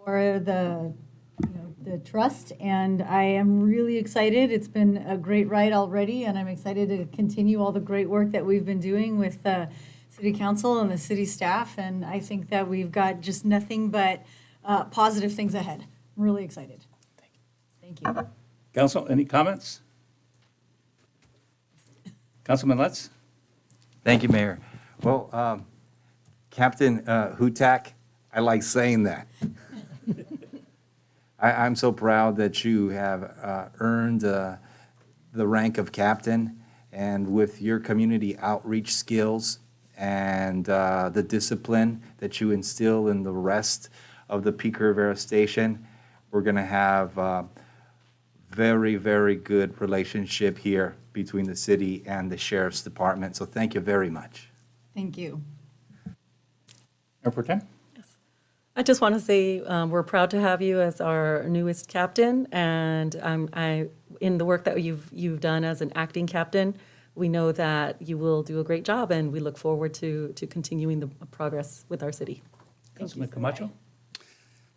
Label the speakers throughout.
Speaker 1: for the trust, and I am really excited. It's been a great ride already, and I'm excited to continue all the great work that we've been doing with the City Council and the city staff, and I think that we've got just nothing but positive things ahead. I'm really excited. Thank you.
Speaker 2: Council, any comments? Councilman Lutz?
Speaker 3: Thank you, Mayor. Well, Captain Hutak, I like saying that. I'm so proud that you have earned the rank of captain, and with your community outreach skills and the discipline that you instill in the rest of the Pico Rivera Station, we're going to have very, very good relationship here between the city and the Sheriff's Department. So thank you very much.
Speaker 1: Thank you.
Speaker 2: Mayor Pro Tem?
Speaker 4: I just want to say we're proud to have you as our newest captain, and in the work that you've done as an acting captain, we know that you will do a great job, and we look forward to continuing the progress with our city.
Speaker 2: Councilman Camacho?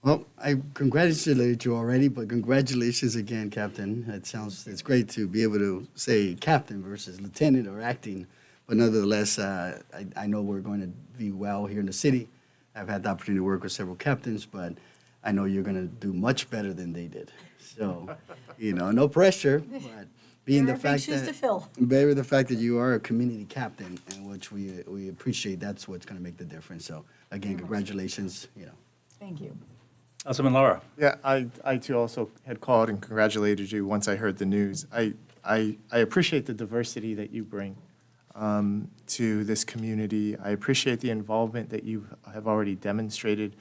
Speaker 5: Well, I congratulate you already, but congratulations again, Captain. It's great to be able to say captain versus lieutenant or acting, but nonetheless, I know we're going to be well here in the city. I've had the opportunity to work with several captains, but I know you're going to do much better than they did. So, no pressure, but being the fact that you are a community captain, and which we appreciate, that's what's going to make the difference. So, again, congratulations.
Speaker 1: Thank you.
Speaker 2: Councilman Lara?
Speaker 6: Yeah, I too also had called and congratulated you once I heard the news. I appreciate the diversity that you bring to this community. I appreciate the involvement that you have already demonstrated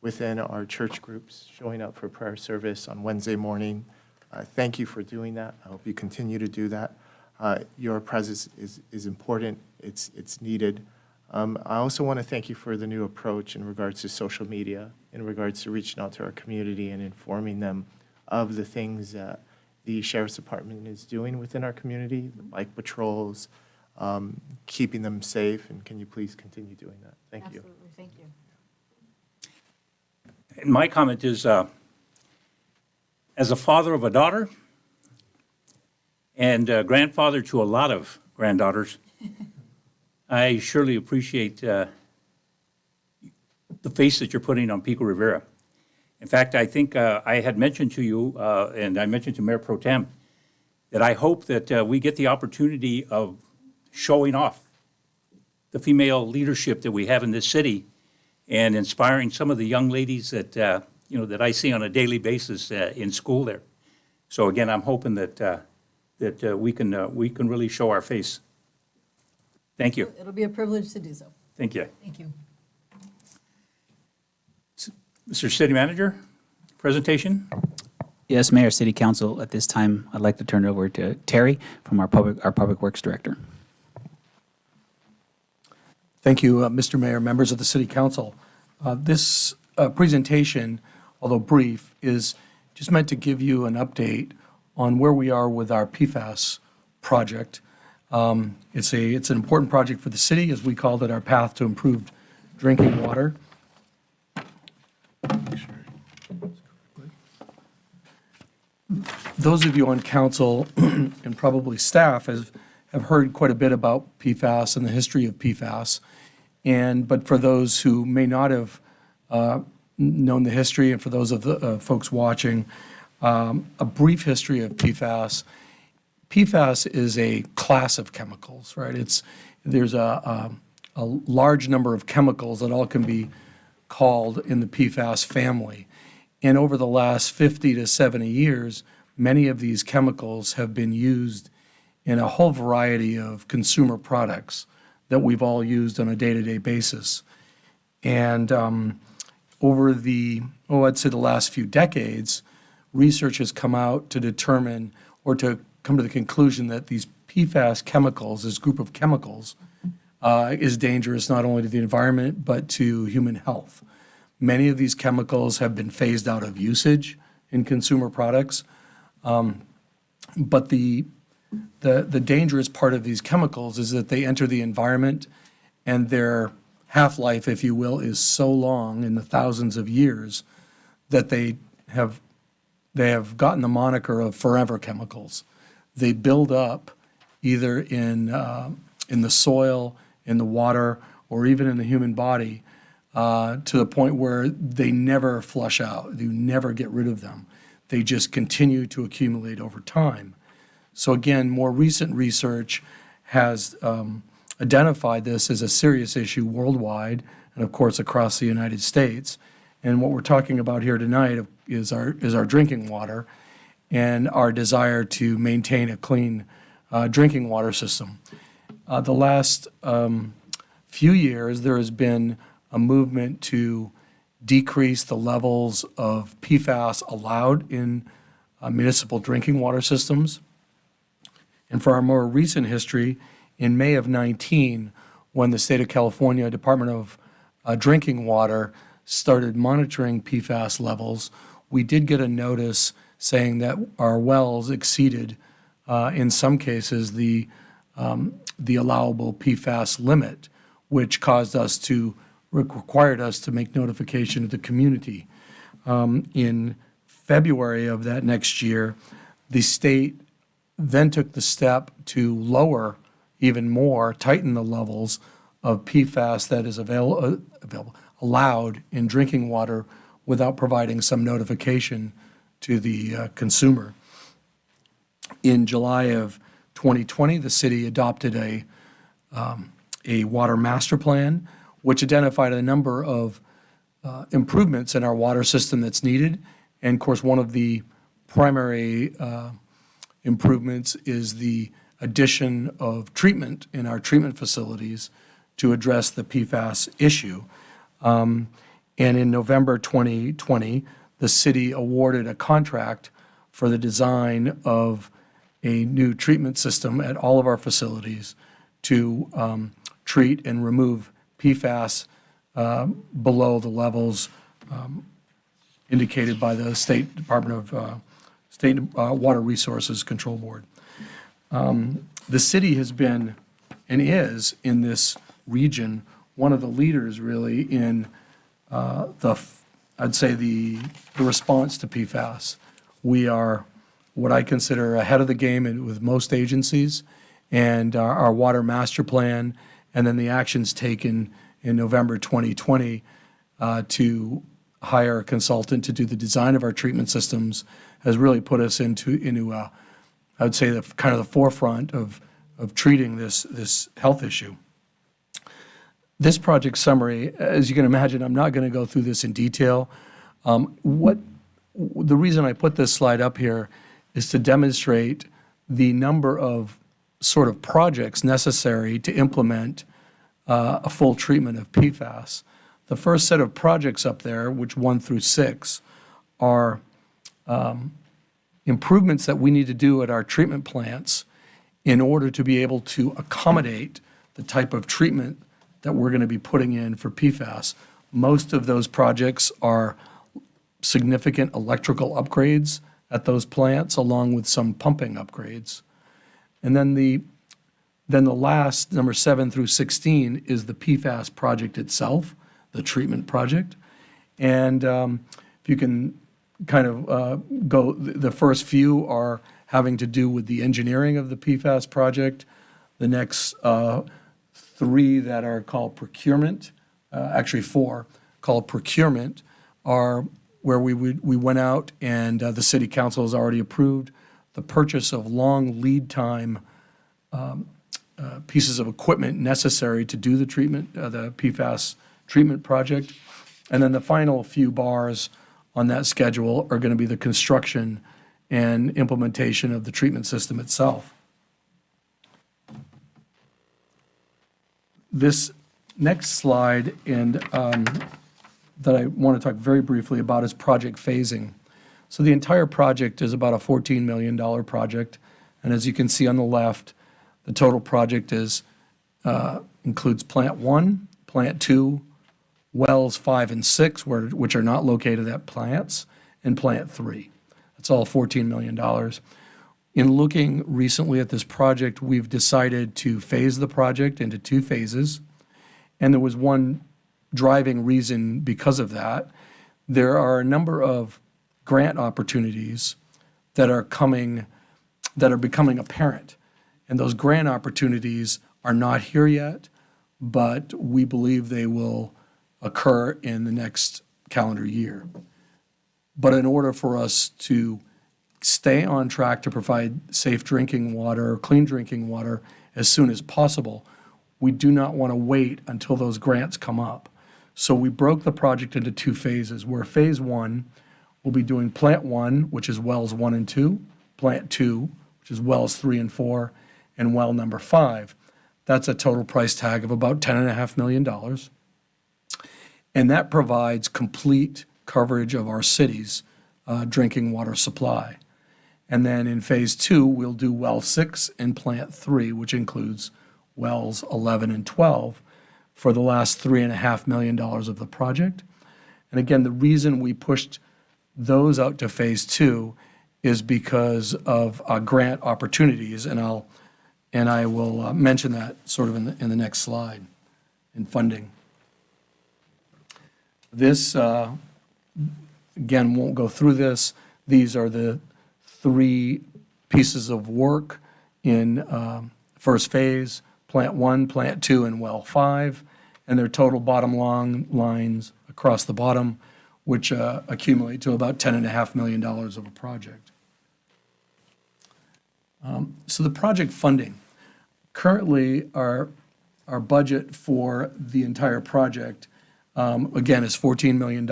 Speaker 6: within our church groups, showing up for prayer service on Wednesday morning. Thank you for doing that. I hope you continue to do that. Your presence is important. It's needed. I also want to thank you for the new approach in regards to social media, in regards to reaching out to our community and informing them of the things that the Sheriff's Department is doing within our community, the bike patrols, keeping them safe, and can you please continue doing that? Thank you.
Speaker 1: Absolutely, thank you.
Speaker 2: And my comment is, as a father of a daughter and a grandfather to a lot of granddaughters, I surely appreciate the face that you're putting on Pico Rivera. In fact, I think I had mentioned to you, and I mentioned to Mayor Pro Tem, that I hope that we get the opportunity of showing off the female leadership that we have in this city and inspiring some of the young ladies that, that I see on a daily basis in school there. So again, I'm hoping that we can really show our face. Thank you.
Speaker 1: It'll be a privilege to do so.
Speaker 2: Thank you.
Speaker 1: Thank you.
Speaker 2: Mr. City Manager, presentation?
Speaker 7: Yes, Mayor, City Council. At this time, I'd like to turn it over to Terry from our Public Works Director.
Speaker 8: Thank you, Mr. Mayor, members of the City Council. This presentation, although brief, is just meant to give you an update on where we are with our PFAS project. It's an important project for the city, as we called it, our path to improved drinking water. Those of you on council and probably staff have heard quite a bit about PFAS and the history of PFAS. But for those who may not have known the history, and for those of the folks watching, a brief history of PFAS. PFAS is a class of chemicals, right? There's a large number of chemicals that all can be called in the PFAS family. And over the last 50 to 70 years, many of these chemicals have been used in a whole variety of consumer products that we've all used on a day-to-day basis. And over I'd say the last few decades, research has come out to determine or to come to the conclusion that these PFAS chemicals, this group of chemicals, is dangerous not only to the environment but to human health. Many of these chemicals have been phased out of usage in consumer products, but the dangerous part of these chemicals is that they enter the environment and their half-life, if you will, is so long, in the thousands of years, that they have gotten the moniker of forever chemicals. They build up either in the soil, in the water, or even in the human body to the point where they never flush out. You never get rid of them. They just continue to accumulate over time. So again, more recent research has identified this as a serious issue worldwide and, of course, across the United States. And what we're talking about here tonight is our drinking water and our desire to maintain a clean drinking water system. The last few years, there has been a movement to decrease the levels of PFAS allowed in municipal drinking water systems. And for our more recent history, in May of 19, when the state of California Department of Drinking Water started monitoring PFAS levels, we did get a notice saying that our wells exceeded, in some cases, the allowable PFAS limit, which required us to make notification of the community. In February of that next year, the state then took the step to lower even more, tighten the levels of PFAS that is allowed in drinking water without providing some notification to the consumer. In July of 2020, the city adopted a water master plan, which identified a number of improvements in our water system that's needed. And of course, one of the primary improvements is the addition of treatment in our treatment facilities to address the PFAS issue. And in November 2020, the city awarded a contract for the design of a new treatment system at all of our facilities to treat and remove PFAS below the levels indicated by the State Department of State Water Resources Control Board. The city has been and is in this region one of the leaders really in I'd say the response to PFAS. We are what I consider ahead of the game with most agencies, and our water master plan and then the actions taken in November 2020 to hire a consultant to do the design of our treatment systems has really put us into I would say the kind of the forefront of treating this health issue. This project summary, as you can imagine, I'm not going to go through this in detail. The reason I put this slide up here is to demonstrate the number of sort of projects necessary to implement a full treatment of PFAS. The first set of projects up there, which 1 through 6, are improvements that we need to do at our treatment plants in order to be able to accommodate the type of treatment that we're going to be putting in for PFAS. Most of those projects are significant electrical upgrades at those plants, along with some pumping upgrades. And then the last, number 7 through 16, is the PFAS project itself, the treatment project. And if you can kind of go, the first few are having to do with the engineering of the PFAS project. The next 3 that are called procurement, actually 4 called procurement, are where we went out and the city council has already approved the purchase of long lead time pieces of equipment necessary to do the treatment, the PFAS treatment project. And then the final few bars on that schedule are going to be the construction and implementation of the treatment system itself. This next slide and that I want to talk very briefly about is project phasing. So the entire project is about a $14 million project, and as you can see on the left, the total project includes Plant 1, Plant 2, Wells 5 and 6, which are not located at plants, and Plant 3. That's all $14 million. In looking recently at this project, we've decided to phase the project into 2 phases, and there was one driving reason because of that. there are a number of grant opportunities that are becoming apparent. And those grant opportunities are not here yet, but we believe they will occur in the next calendar year. But in order for us to stay on track to provide safe drinking water, clean drinking water as soon as possible, we do not want to wait until those grants come up. So we broke the project into 2 phases, where phase 1 will be doing plant 1, which is wells 1 and 2, plant 2, which is wells 3 and 4, and well number 5. That's a total price tag of about $10.5 million. And that provides complete coverage of our city's drinking water supply. And then in phase 2, we'll do well 6 and plant 3, which includes wells 11 and 12 for the last $3.5 million of the project. And again, the reason we pushed those out to phase 2 is because of grant opportunities, and I will mention that sort of in the next slide, in funding. This, again, won't go through this. These are the 3 pieces of work in first phase, plant 1, plant 2, and well 5, and their total bottom lines across the bottom, which accumulate to about $10.5 million of a project. So the project funding. Currently, our budget for the entire project, again, is $14 million.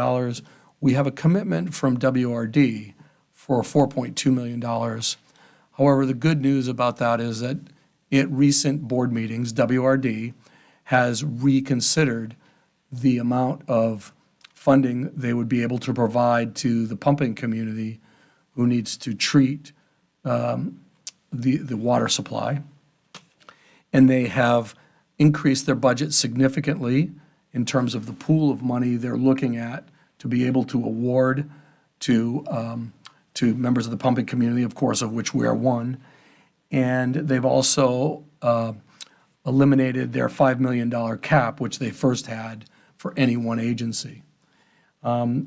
Speaker 8: We have a commitment from WRD for $4.2 million. However, the good news about that is that at recent board meetings, WRD has reconsidered the amount of funding they would be able to provide to the pumping community who needs to treat the water supply. And they have increased their budget significantly in terms of the pool of money they're looking at to be able to award to members of the pumping community, of course, of which we are one. And they've also eliminated their $5 million cap, which they first had for any one agency.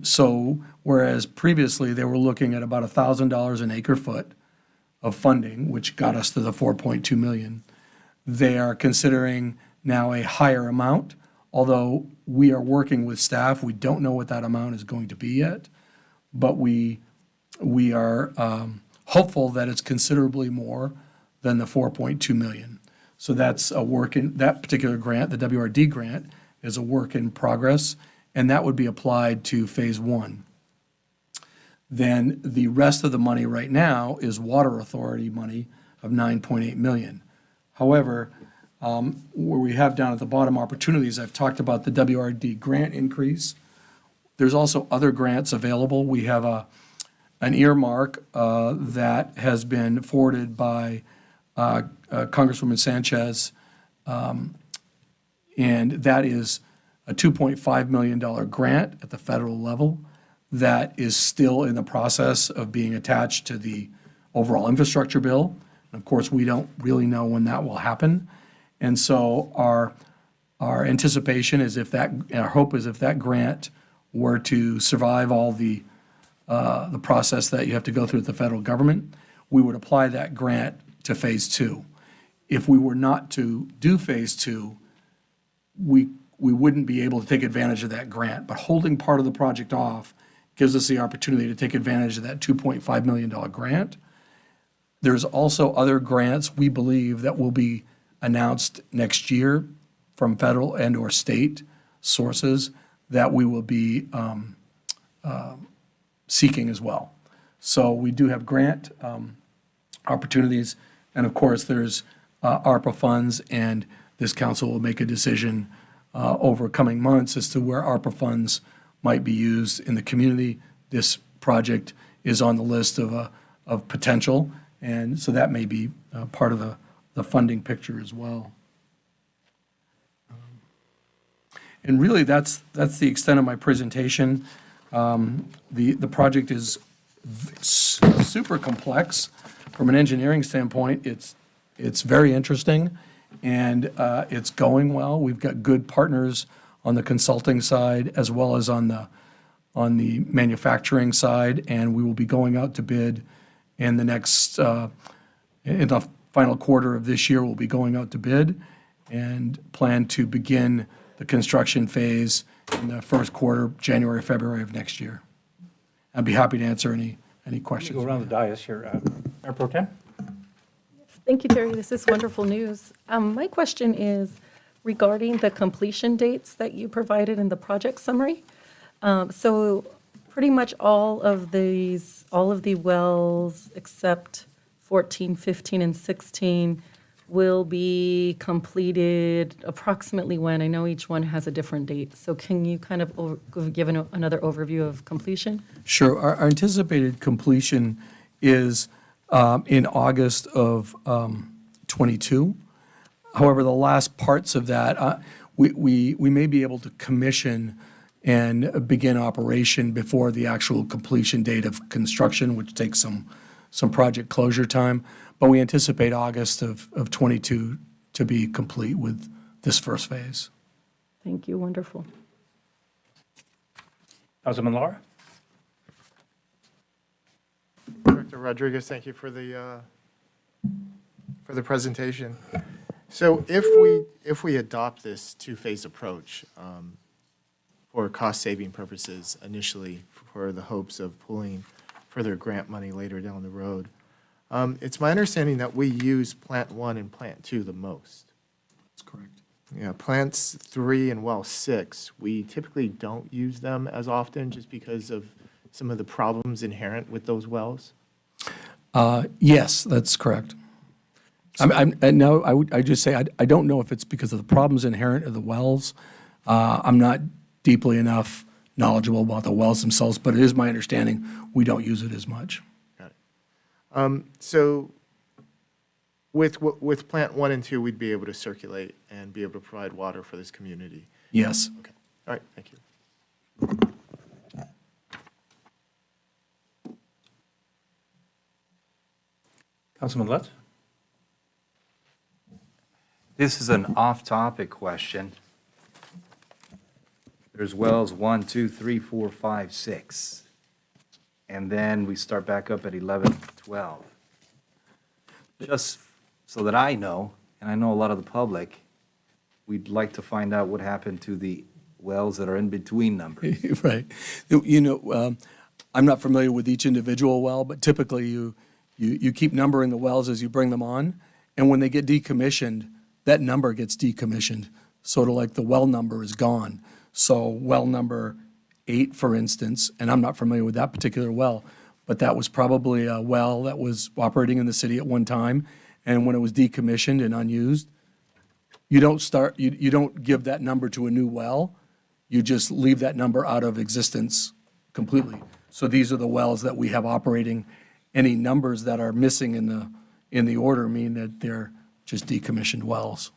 Speaker 8: So whereas previously they were looking at about $1,000 an acre foot of funding, which got us to the 4.2 million, they are considering now a higher amount, although we are working with staff. We don't know what that amount is going to be yet, but we are hopeful that it's considerably more than the 4.2 million. So that's a work in, that particular grant, the WRD grant, is a work in progress, and that would be applied to phase 1. Then the rest of the money right now is water authority money of 9.8 million. However, where we have down at the bottom opportunities, I've talked about the WRD grant increase. There's also other grants available. We have an earmark that has been forwarded by Congresswoman Sanchez, and that is a $2.5 million grant at the federal level that is still in the process of being attached to the overall infrastructure bill. And of course, we don't really know when that will happen. And so our anticipation is our hope is if that grant were to survive all the process that you have to go through with the federal government, we would apply that grant to phase 2. If we were not to do phase 2, we wouldn't be able to take advantage of that grant. But holding part of the project off gives us the opportunity to take advantage of that $2.5 million grant. There's also other grants we believe that will be announced next year from federal and or state sources that we will be seeking as well. So we do have grant opportunities, and of course there's ARPA funds, and this council will make a decision over coming months as to where ARPA funds might be used in the community. This project is on the list of potential, and so that may be part of the funding picture as well. And really, that's the extent of my presentation. The project is super complex. From an engineering standpoint, it's very interesting, and it's going well. We've got good partners on the consulting side as well as on on the manufacturing side, and we will be going out to bid in the next, in the final quarter of this year, we'll be going out to bid and plan to begin the construction phase in the first quarter, January, February of next year. I'd be happy to answer any questions.
Speaker 2: Go around the dais here. Mayor Pro Tem?
Speaker 4: Thank you, Terry. This is wonderful news. My question is regarding the completion dates that you provided in the project summary. So pretty much all of the wells except 14, 15, and 16 will be completed approximately when? I know each one has a different date. So can you kind of give another overview of completion?
Speaker 8: Sure. Our anticipated completion is in August of '22. However, the last parts of that, we may be able to commission and begin operation before the actual completion date of construction, which takes some project closure time. But we anticipate August of '22 to be complete with this first phase.
Speaker 4: Thank you. Wonderful.
Speaker 2: Councilman Lara?
Speaker 6: Director Rodriguez, thank you for the presentation. So if we adopt this two-phase approach for cost-saving purposes initially, for the hopes of pulling further grant money later down the road, it's my understanding that we use Plant 1 and Plant 2 the most.
Speaker 8: That's correct.
Speaker 6: Yeah, Plants 3 and Well 6, we typically don't use them as often just because of some of the problems inherent with those wells.
Speaker 8: Yes, that's correct. Now, I just say, I don't know if it's because of the problems inherent in the wells. I'm not deeply enough knowledgeable about the wells themselves, but it is my understanding we don't use it as much.
Speaker 6: Got it. So with Plant 1 and 2, we'd be able to circulate and be able to provide water for this community.
Speaker 8: Yes.
Speaker 6: Okay. All right, thank you.
Speaker 2: Councilman Lutz?
Speaker 3: This is an off-topic question. There's wells 1, 2, 3, 4, 5, 6. And then we start back up at 11, 12. Just so that I know, and I know a lot of the public, we'd like to find out what happened to the wells that are in between numbers.
Speaker 8: Right. You know, I'm not familiar with each individual well, but typically you keep numbering the wells as you bring them on, and when they get decommissioned, that number gets decommissioned, sort of like the well number is gone. So well number 8, for instance, and I'm not familiar with that particular well, but that was probably a well that was operating in the city at one time, and when it was decommissioned and unused, you don't give that number to a new well, you just leave that number out of existence completely. So these are the wells that we have operating. Any numbers that are missing in the order mean that they're just decommissioned wells.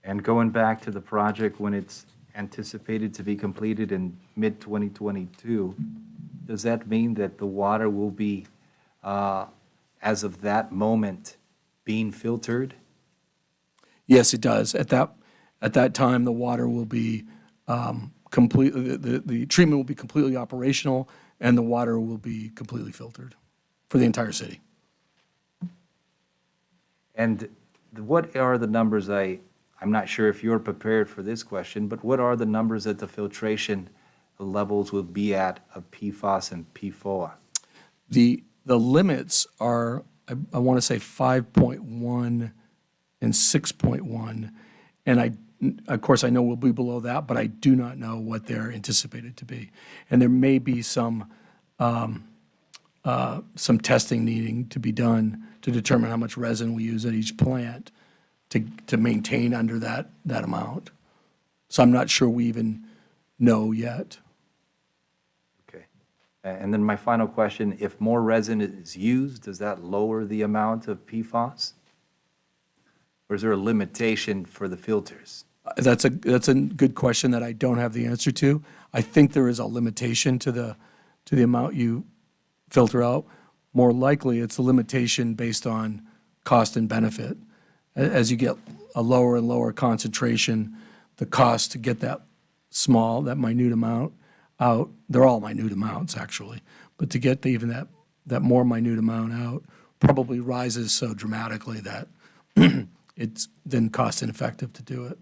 Speaker 3: And going back to the project when it's anticipated to be completed in mid-2022, does that mean that the water will be, as of that moment, being filtered?
Speaker 8: Yes, it does. At that time, the water will be completely, the treatment will be completely operational, and the water will be completely filtered for the entire city.
Speaker 3: And what are the numbers, I'm not sure if you're prepared for this question, but what are the numbers that the filtration levels will be at of PFAS and PFOA?
Speaker 8: The limits are, I want to say 5.1 and 6.1, and of course, I know we'll be below that, but I do not know what they're anticipated to be. And there may be some testing needing to be done to determine how much resin we use at each plant to maintain under that amount. So I'm not sure we even know yet.
Speaker 3: Okay. And then my final question, if more resin is used, does that lower the amount of PFAS? Or is there a limitation for the filters?
Speaker 8: That's a good question that I don't have the answer to. I think there is a limitation to the amount you filter out. More likely, it's a limitation based on cost and benefit. As you get a lower and lower concentration, the cost to get that minute amount out, they're all minute amounts, actually, but to get even that more minute amount out probably rises so dramatically that it's then cost ineffective to do it.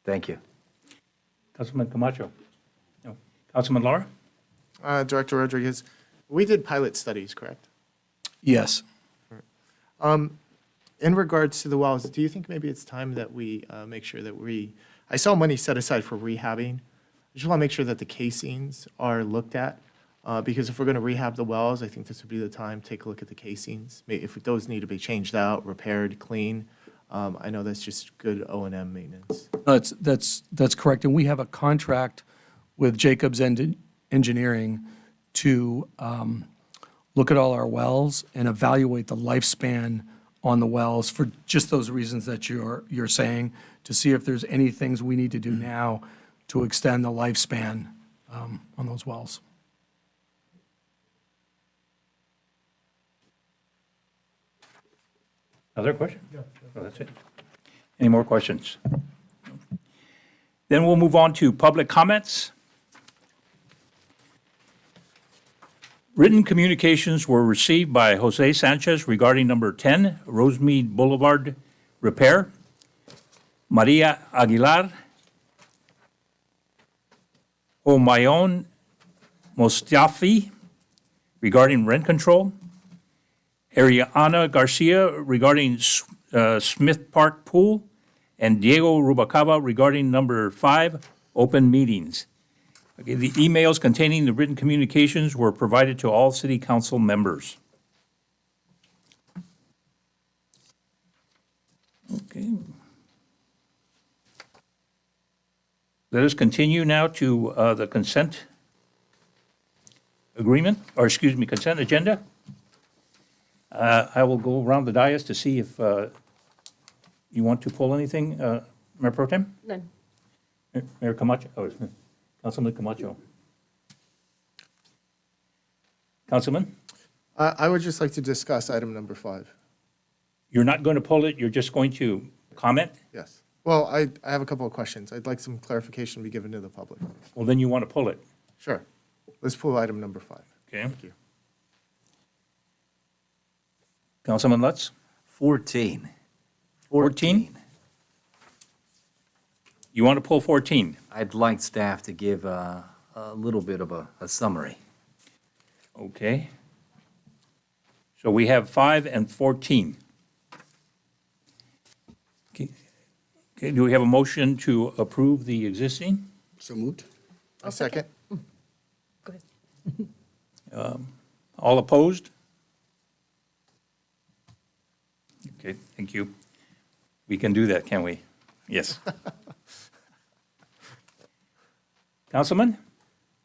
Speaker 3: Thank you.
Speaker 2: Councilman Camacho? No. Councilman Lara?
Speaker 6: Director Rodriguez, we did pilot studies, correct?
Speaker 8: Yes.
Speaker 6: In regards to the wells, do you think maybe it's time that we make sure that I saw money set aside for rehabbing. I just want to make sure that the casings are looked at, because if we're going to rehab the wells, I think this would be the time, take a look at the casings. If those need to be changed out, repaired, clean, I know that's just good O&M maintenance.
Speaker 8: That's correct. And we have a contract with Jacobs Engineering to look at all our wells and evaluate the lifespan on the wells for just those reasons that you're saying, to see if there's any things we need to do now to extend the lifespan on those wells.
Speaker 2: Other question? No. Oh, that's it. Any more questions? Then we'll move on to public comments. Written communications were received by Jose Sanchez regarding number 10, Rosemead Boulevard repair. Maria Aguilar, Omayon Mostafi regarding rent control. Ariana Garcia regarding Smith Park Pool. And Diego Rubacava regarding number 5, open meetings. Okay, the emails containing the written communications were provided to all city council members. Okay. Let us continue now to the consent agreement, or excuse me, consent agenda. I will go around the dais to see if you want to pull anything, Mayor Pro Tem?
Speaker 4: None.
Speaker 2: Mayor Camacho, Councilman Camacho. Councilman,
Speaker 6: I would just like to discuss item number 5.
Speaker 2: you're not going to pull it, you're just going to comment?
Speaker 6: Yes. Well, I have a couple of questions. I'd like some clarification to be given to the public.
Speaker 2: Well, then you want to pull it,
Speaker 6: Sure. Let's pull item number 5.
Speaker 2: okay?
Speaker 6: Thank you.
Speaker 2: Councilman Lutz?
Speaker 3: 14.
Speaker 2: 14? You want to pull 14?
Speaker 3: I'd like staff to give a little bit of a summary.
Speaker 2: Okay. So we have 5 and 14. Okay, do we have a motion to approve the existing?
Speaker 5: So moved?
Speaker 6: A second?
Speaker 4: Go ahead.
Speaker 2: All opposed? Okay, thank you. We can do that, can we? Yes. Councilman?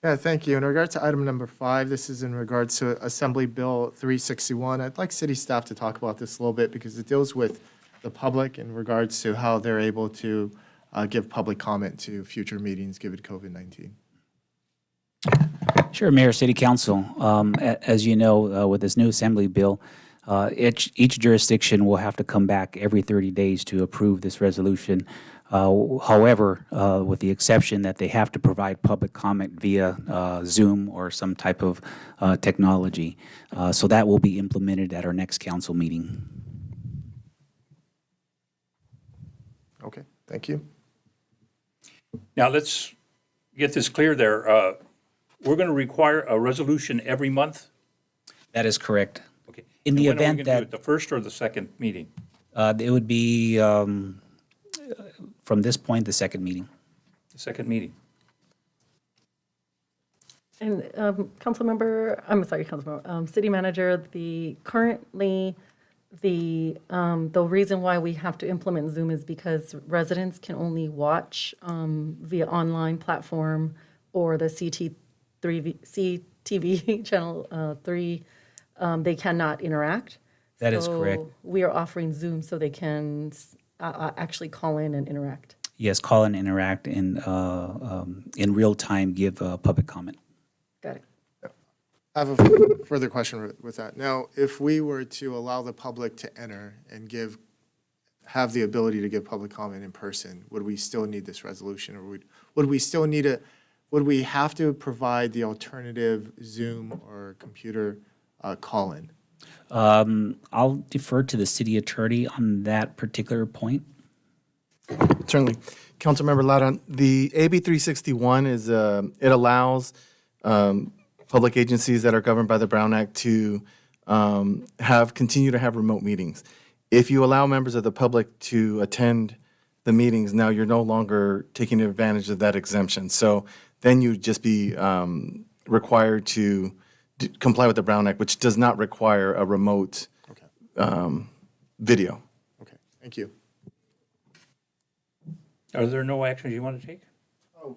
Speaker 6: Yeah, thank you. In regard to item number 5, this is in regards to Assembly Bill 361. I'd like city staff to talk about this a little bit because it deals with the public in regards to how they're able to give public comment to future meetings given COVID-19.
Speaker 7: Sure, Mayor, City Council. As you know, with this new Assembly bill, each jurisdiction will have to come back every 30 days to approve this resolution. However, with the exception that they have to provide public comment via Zoom or some type of technology. So that will be implemented at our next council meeting.
Speaker 6: Okay, thank you.
Speaker 2: Now, let's get this clear there. We're going to require a resolution every month?
Speaker 7: That is correct.
Speaker 2: Okay.
Speaker 7: In the
Speaker 2: And when are we
Speaker 7: event
Speaker 2: gonna do
Speaker 7: that
Speaker 2: it, the first or the second meeting?
Speaker 7: it would be, from this point, the second meeting.
Speaker 2: The second meeting.
Speaker 4: And Councilmember, City Manager, currently, the reason why we have to implement Zoom is because residents can only watch via online platform or the CTV channel 3. They cannot interact.
Speaker 7: That is correct.
Speaker 4: So we are offering Zoom so they can actually call in and interact.
Speaker 7: Yes, call and interact and in real time give public comment.
Speaker 4: Got it.
Speaker 6: I have a further question with that. Now, if we were to allow the public to enter and have the ability to give public comment in person, would we still need this resolution, or would we still need would we have to provide the alternative Zoom or computer call-in?
Speaker 7: I'll defer to the city attorney on that particular point.
Speaker 6: Certainly. Councilmember Lara, the AB 361 is, it allows public agencies that are governed by the Brown Act to continue to have remote meetings. If you allow members of the public to attend the meetings, now you're no longer taking advantage of that exemption. So then you'd just be required to comply with the Brown Act, which does not require a remote video. Okay, thank you.
Speaker 2: Are there no actions you want to take?
Speaker 6: So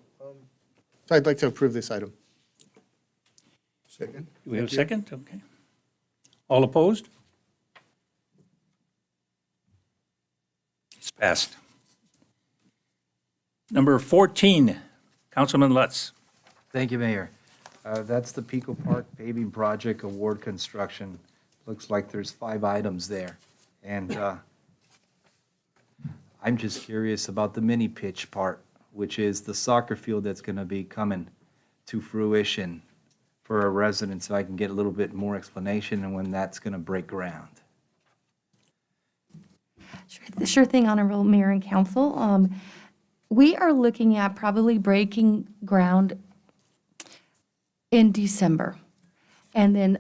Speaker 6: I'd like to approve this item.
Speaker 5: Second.
Speaker 2: Do we have a second? Okay. All opposed? It's passed. Number 14, Councilman Lutz.
Speaker 3: Thank you, Mayor. That's the Pico Park paving project award construction. Looks like there's 5 items there. And I'm just curious about the mini pitch part, which is the soccer field that's going to be coming to fruition for our residents, so I can get a little bit more explanation on when that's going to break ground.
Speaker 9: Sure thing, Honorable Mayor and Council. We are looking at probably breaking ground in December, and then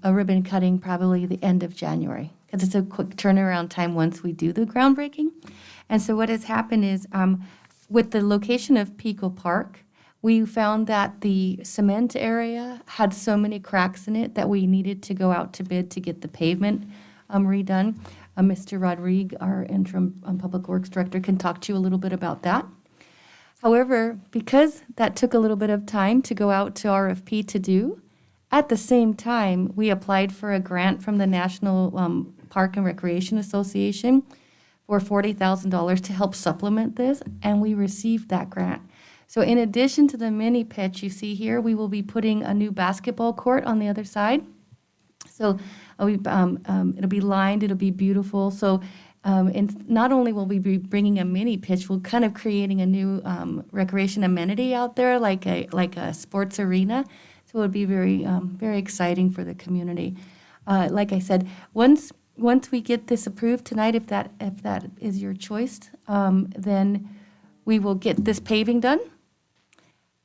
Speaker 9: a ribbon cutting probably the end of January, because it's a quick turnaround time once we do the groundbreaking. And so what has happened is, with the location of Pico Park, we found that the cement area had so many cracks in it that we needed to go out to bid to get the pavement redone. Mr. Rodrigue, our interim Public Works Director, can talk to you a little bit about that. However, because that took a little bit of time to go out to RFP to do, at the same time, we applied for a grant from the National Park and Recreation Association for $40,000 to help supplement this, and we received that grant. So in addition to the mini pitch you see here, we will be putting a new basketball court on the other side. So it'll be lined, it'll be beautiful. So and not only will we be bringing a mini pitch, we're kind of creating a new recreation amenity out there, like a sports arena. So it'll be very exciting for the community. Like I said, once we get this approved tonight, if that is your choice, then we will get this paving done,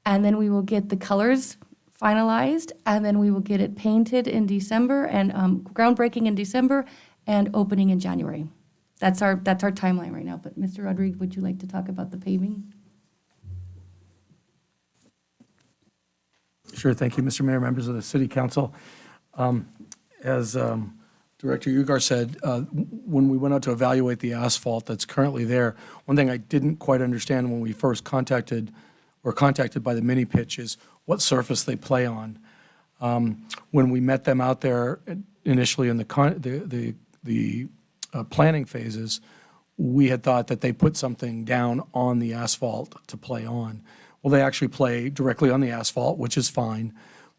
Speaker 9: and then we will get the colors finalized, and then we will get it painted in December, and groundbreaking in December, and opening in January. That's our timeline right now. But Mr. Rodriguez, would you like to talk about the paving?
Speaker 8: Sure, thank you, Mr. Mayor, members of the City Council. As Director Ugar said, when we went out to evaluate the asphalt that's currently there, one thing I didn't quite understand when we first contacted by the mini pitch is what surface they play on. When we met them out there initially in the planning phases, we had thought that they put something down on the asphalt to play on. Well, they actually play directly on the asphalt, which is fine,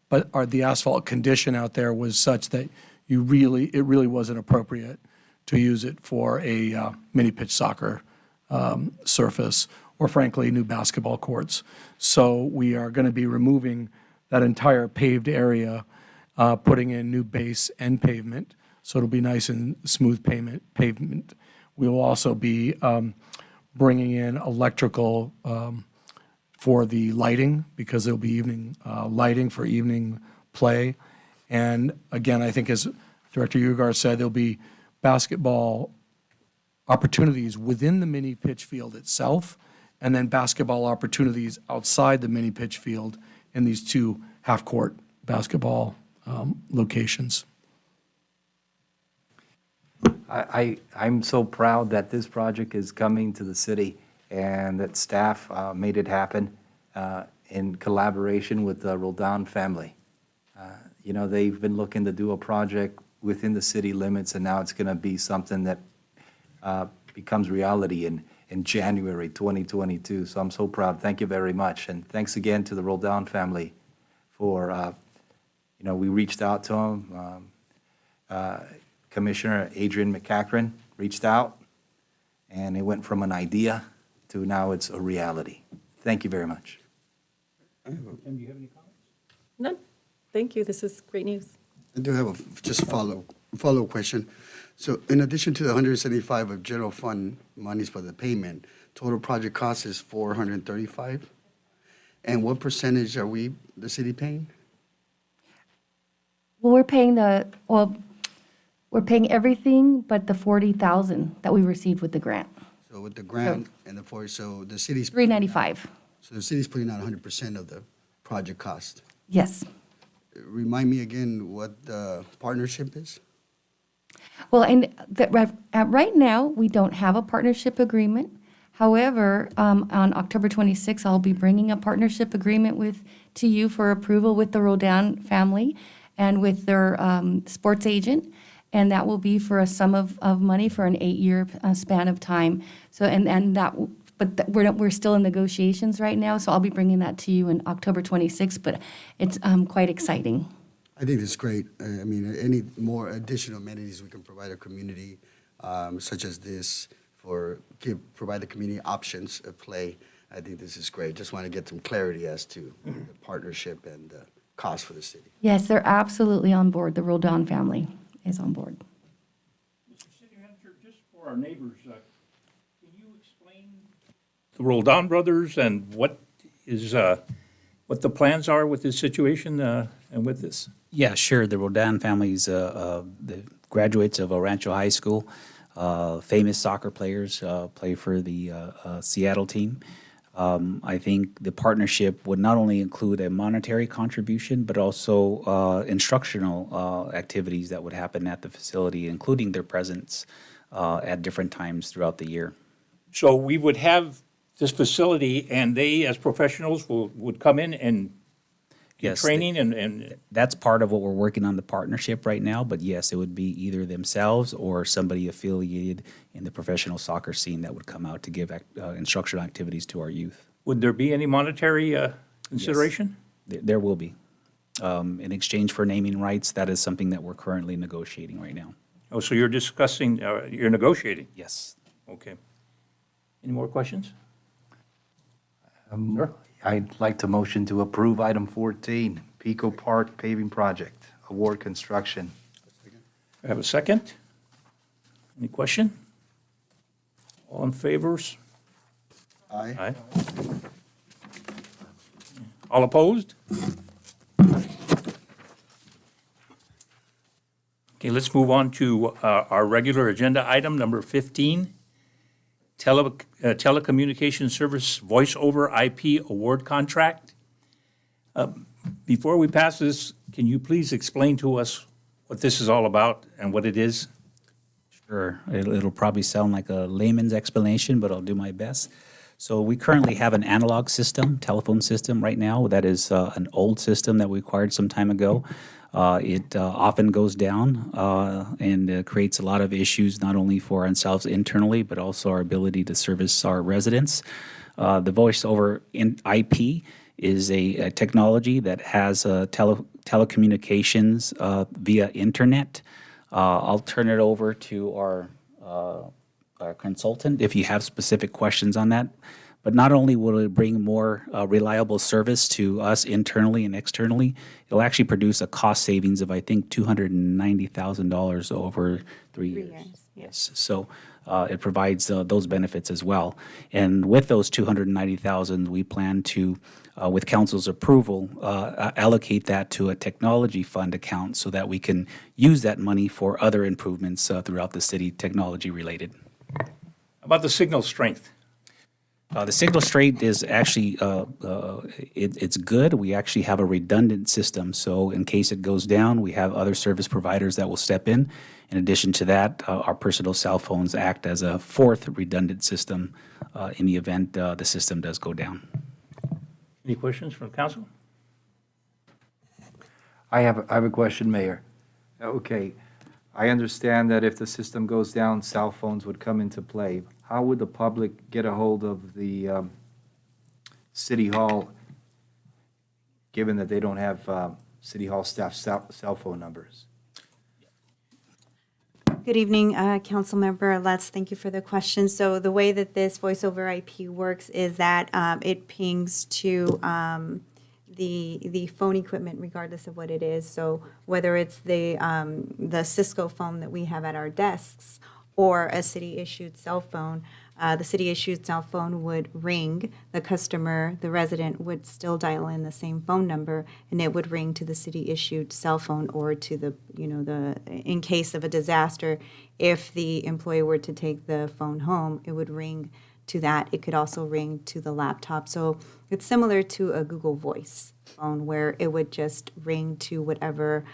Speaker 8: but the asphalt condition out there was such that it really wasn't appropriate to use it for a mini pitch soccer surface, or frankly, new basketball courts. So we are going to be removing that entire paved area, putting in new base and pavement, so it'll be nice and smooth pavement. We will also be bringing in electrical for the lighting, because there'll be evening lighting for evening play. And again, I think as Director Ugar said, there'll be basketball opportunities within the mini pitch field itself, and then basketball opportunities outside the mini pitch field in these 2 half-court basketball locations.
Speaker 3: I'm so proud that this project is coming to the city, and that staff made it happen in collaboration with the Roldan family. They've been looking to do a project within the city limits, and now it's going to be something that becomes reality in January 2022. So I'm so proud. Thank you very much. And thanks again to the Roldan family for, we reached out to them. Commissioner Adrian McCachran reached out, and it went from an idea to now it's a reality. Thank you very much.
Speaker 2: Tim, do you have any comments?
Speaker 4: None. Thank you. This is great news.
Speaker 5: I do have just a follow-up question. So in addition to the 175 of general fund monies for the payment, total project cost is 435? And what percentage are the city paying?
Speaker 9: Well, we're paying everything but the 40,000 that we received with the grant,
Speaker 5: So with the grant and the 40, so the city's.
Speaker 9: 395.
Speaker 5: So the city's putting out 100% of the project cost.
Speaker 9: Yes.
Speaker 5: Remind me again what the partnership is?
Speaker 9: Well, and right now, we don't have a partnership agreement. However, on October 26th, I'll be bringing a partnership agreement to you for approval with the Roldan family and with their sports agent, and that will be for a sum of money for an 8-year span of time. So, we're still in negotiations right now, so I'll be bringing that to you on October 26th, but it's quite exciting.
Speaker 5: I think it's great. I mean, any more additional amenities we can provide our community, such as this, provide the community options of play. I think this is great. Just want to get some clarity as to the partnership and the cost for the city.
Speaker 9: Yes, they're absolutely on board. The Roldan family is on board.
Speaker 2: Mr. City Manager, just for our neighbors, can you explain the Roldan brothers and what the plans are with this situation and with this?
Speaker 7: Yeah, sure. The Rodan family's the graduates of Rancho High School, famous soccer players, play for the Seattle team. I think the partnership would not only include a monetary contribution, but also instructional activities that would happen at the facility, including their presence at different times throughout the year.
Speaker 2: So we would have this facility, and they, as professionals, would come in and get
Speaker 7: Yes,
Speaker 2: training and
Speaker 7: That's part of what we're working on the partnership right now, but yes, it would be either themselves or somebody affiliated in the professional soccer scene that would come out to give instructional activities to our youth.
Speaker 2: would there be any monetary consideration?
Speaker 7: There will be. In exchange for naming rights, that is something that we're currently negotiating right now.
Speaker 2: Oh, so you're discussing, you're negotiating?
Speaker 7: Yes.
Speaker 2: Okay. Any more questions?
Speaker 3: Sure. I'd like to motion to approve item 14, Pico Park paving project, award construction.
Speaker 2: I have a second. Any question? All in favors?
Speaker 5: Aye.
Speaker 2: Aye. All opposed? Okay, let's move on to our regular agenda item, number 15, telecommunication service voice over IP award contract. Before we pass this, can you please explain to us what this is all about and what it is?
Speaker 7: Sure. It'll probably sound like a layman's explanation, but I'll do my best. So we currently have an analog system, telephone system right now, that is an old system that we acquired some time ago. It often goes down and creates a lot of issues, not only for ourselves internally, but also our ability to service our residents. The voice over IP is a technology that has telecommunications via internet. I'll turn it over to our consultant if you have specific questions on that. But not only will it bring more reliable service to us internally and externally, it'll actually produce a cost savings of, I think, $290,000 over 3 years. Yes. So it provides those benefits as well. And with those $290,000, we plan to, with council's approval, allocate that to a technology fund account so that we can use that money for other improvements throughout the city, technology related.
Speaker 2: About the signal strength.
Speaker 7: The signal strength is actually, it's good. We actually have a redundant system. So in case it goes down, we have other service providers that will step in. In addition to that, our personal cell phones act as a fourth redundant system in the event the system does go down.
Speaker 2: Any questions from council?
Speaker 3: I have a question, Mayor. Okay, I understand that if the system goes down, cell phones would come into play. How would the public get a hold of the City Hall, given that they don't have City Hall staff cell phone numbers?
Speaker 10: Good evening, Councilmember Lutz. Thank you for the question. So the way that this voice over IP works is that it pings to the phone equipment regardless of what it is. So whether it's the Cisco phone that we have at our desks or a city-issued cell phone, the city-issued cell phone would ring, the customer, the resident would still dial in the same phone number, and it would ring to the city-issued cell phone or to the, in case of a disaster, if the employee were to take the phone home, it would ring to that. It could also ring to the laptop. So it's similar to a Google Voice phone where it would just ring to whatever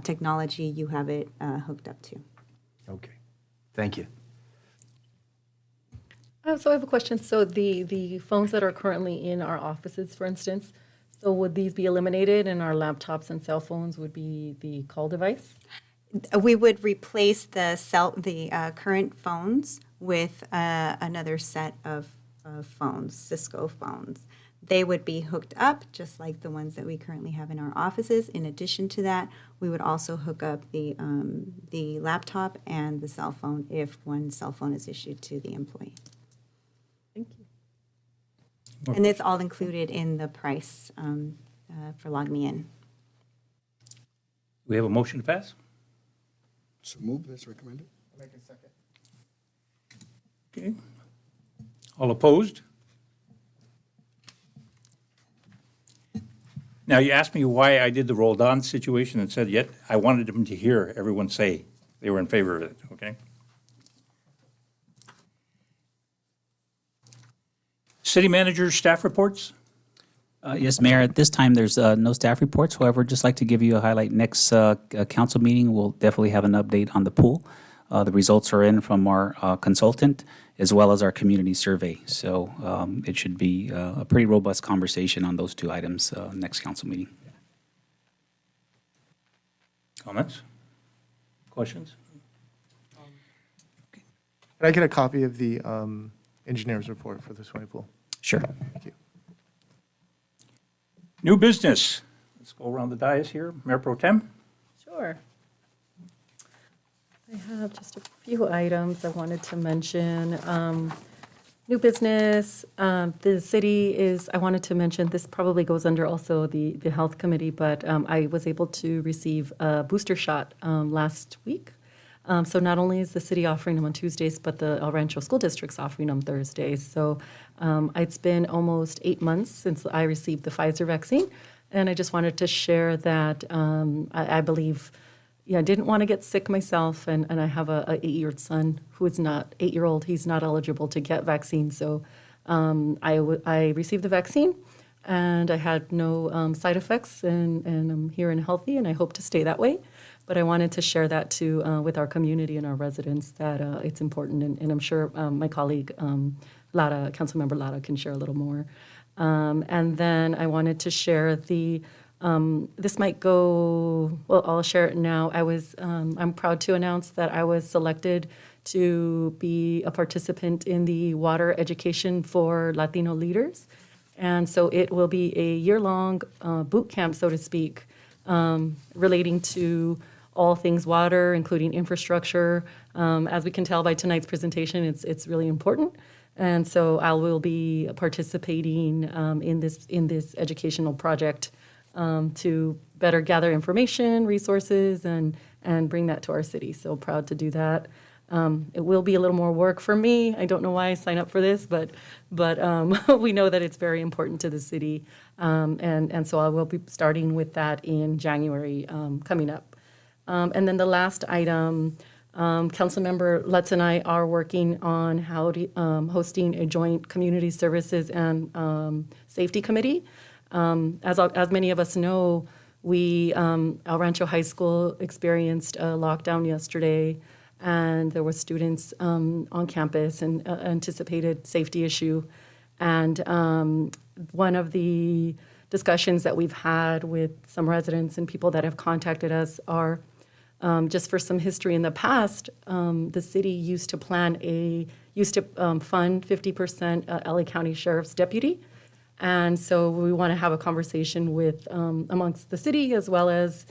Speaker 10: technology you have it hooked up to.
Speaker 3: Okay, thank you.
Speaker 4: So I have a question. So the phones that are currently in our offices, for instance, so would these be eliminated and our laptops and cell phones would be the call device?
Speaker 10: We would replace the current phones with another set of phones, Cisco phones. They would be hooked up just like the ones that we currently have in our offices. In addition to that, we would also hook up the laptop and the cell phone if one cell phone is issued to the employee.
Speaker 4: Thank you.
Speaker 10: And it's all included in the price for Log Me In.
Speaker 2: We have a motion to pass?
Speaker 5: So move, as recommended.
Speaker 2: Okay. All opposed? Now, you asked me why I did the rolled-on situation and said, yet I wanted them to hear everyone say they were in favor of it, okay? City manager staff reports?
Speaker 7: Yes, Mayor, at this time, there's no staff reports. However, just like to give you a highlight. Next council meeting, we'll definitely have an update on the pool. The results are in from our consultant as well as our community survey. So it should be a pretty robust conversation on those two items next council meeting.
Speaker 2: Comments? Questions?
Speaker 6: Can I get a copy of the engineer's report for the swimming pool?
Speaker 7: Sure.
Speaker 6: Thank you.
Speaker 2: New business. Let's go around the dais here. Mayor Pro Tem?
Speaker 4: Sure. I have just a few items I wanted to mention. New business, the city is, I wanted to mention, this probably goes under also the health committee, but I was able to receive a booster shot last week. So not only is the city offering them on Tuesdays, but the El Rancho School District's offering them Thursdays. So it's been almost 8 months since I received the Pfizer vaccine, and I just wanted to share that I believe, I didn't want to get sick myself, and I have a 8-year-old son who is not 8-year-old. He's not eligible to get vaccines. So I received the vaccine, and I had no side effects, and I'm here and healthy, and I hope to stay that way. But I wanted to share that too with our community and our residents that it's important, and I'm sure my colleague Lara, Councilmember Lara, can share a little more. And then I wanted to share this might go, well, I'll share it now. I'm proud to announce that I was selected to be a participant in the Water Education for Latino Leaders. And so it will be a year-long boot camp, so to speak, relating to all things water, including infrastructure. As we can tell by tonight's presentation, it's really important. And so I will be participating in this educational project to better gather information, resources, and bring that to our city. So proud to do that. It will be a little more work for me. I don't know why I signed up for this, but we know that it's very important to the city. And so I will be starting with that in January coming up. And then the last item, Councilmember Lutz and I are working on hosting a joint community services and safety committee. As many of us know, El Rancho High School experienced a lockdown yesterday, and there were students on campus and anticipated safety issue. And one of the discussions that we've had with some residents and people that have contacted us are just for some history in the past, the city used to fund 50% LA County Sheriff's deputy. And so we want to have a conversation with amongst the city as well as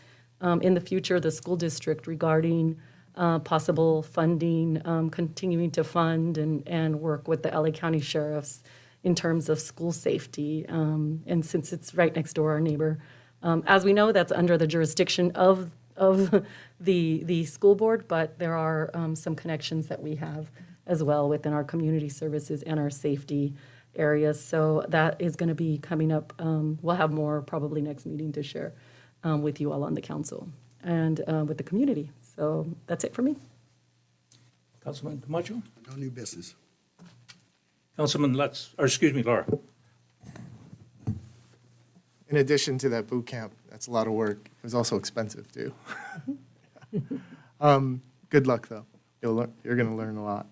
Speaker 4: in the future the school district regarding possible funding, continuing to fund and work with the LA County sheriffs in terms of school safety. And since it's right next door, our neighbor, as we know, that's under the jurisdiction of the school board, but there are some connections that we have as well within our community services and our safety areas. So that is going to be coming up. We'll have more probably next meeting to share with you all on the council and with the community. So that's it for me.
Speaker 2: Councilman Camacho?
Speaker 5: No new business.
Speaker 2: Councilman Lutz, or excuse me, Laura.
Speaker 6: In addition to that boot camp, that's a lot of work. It was also expensive, too. Good luck, though. You're going to learn a lot.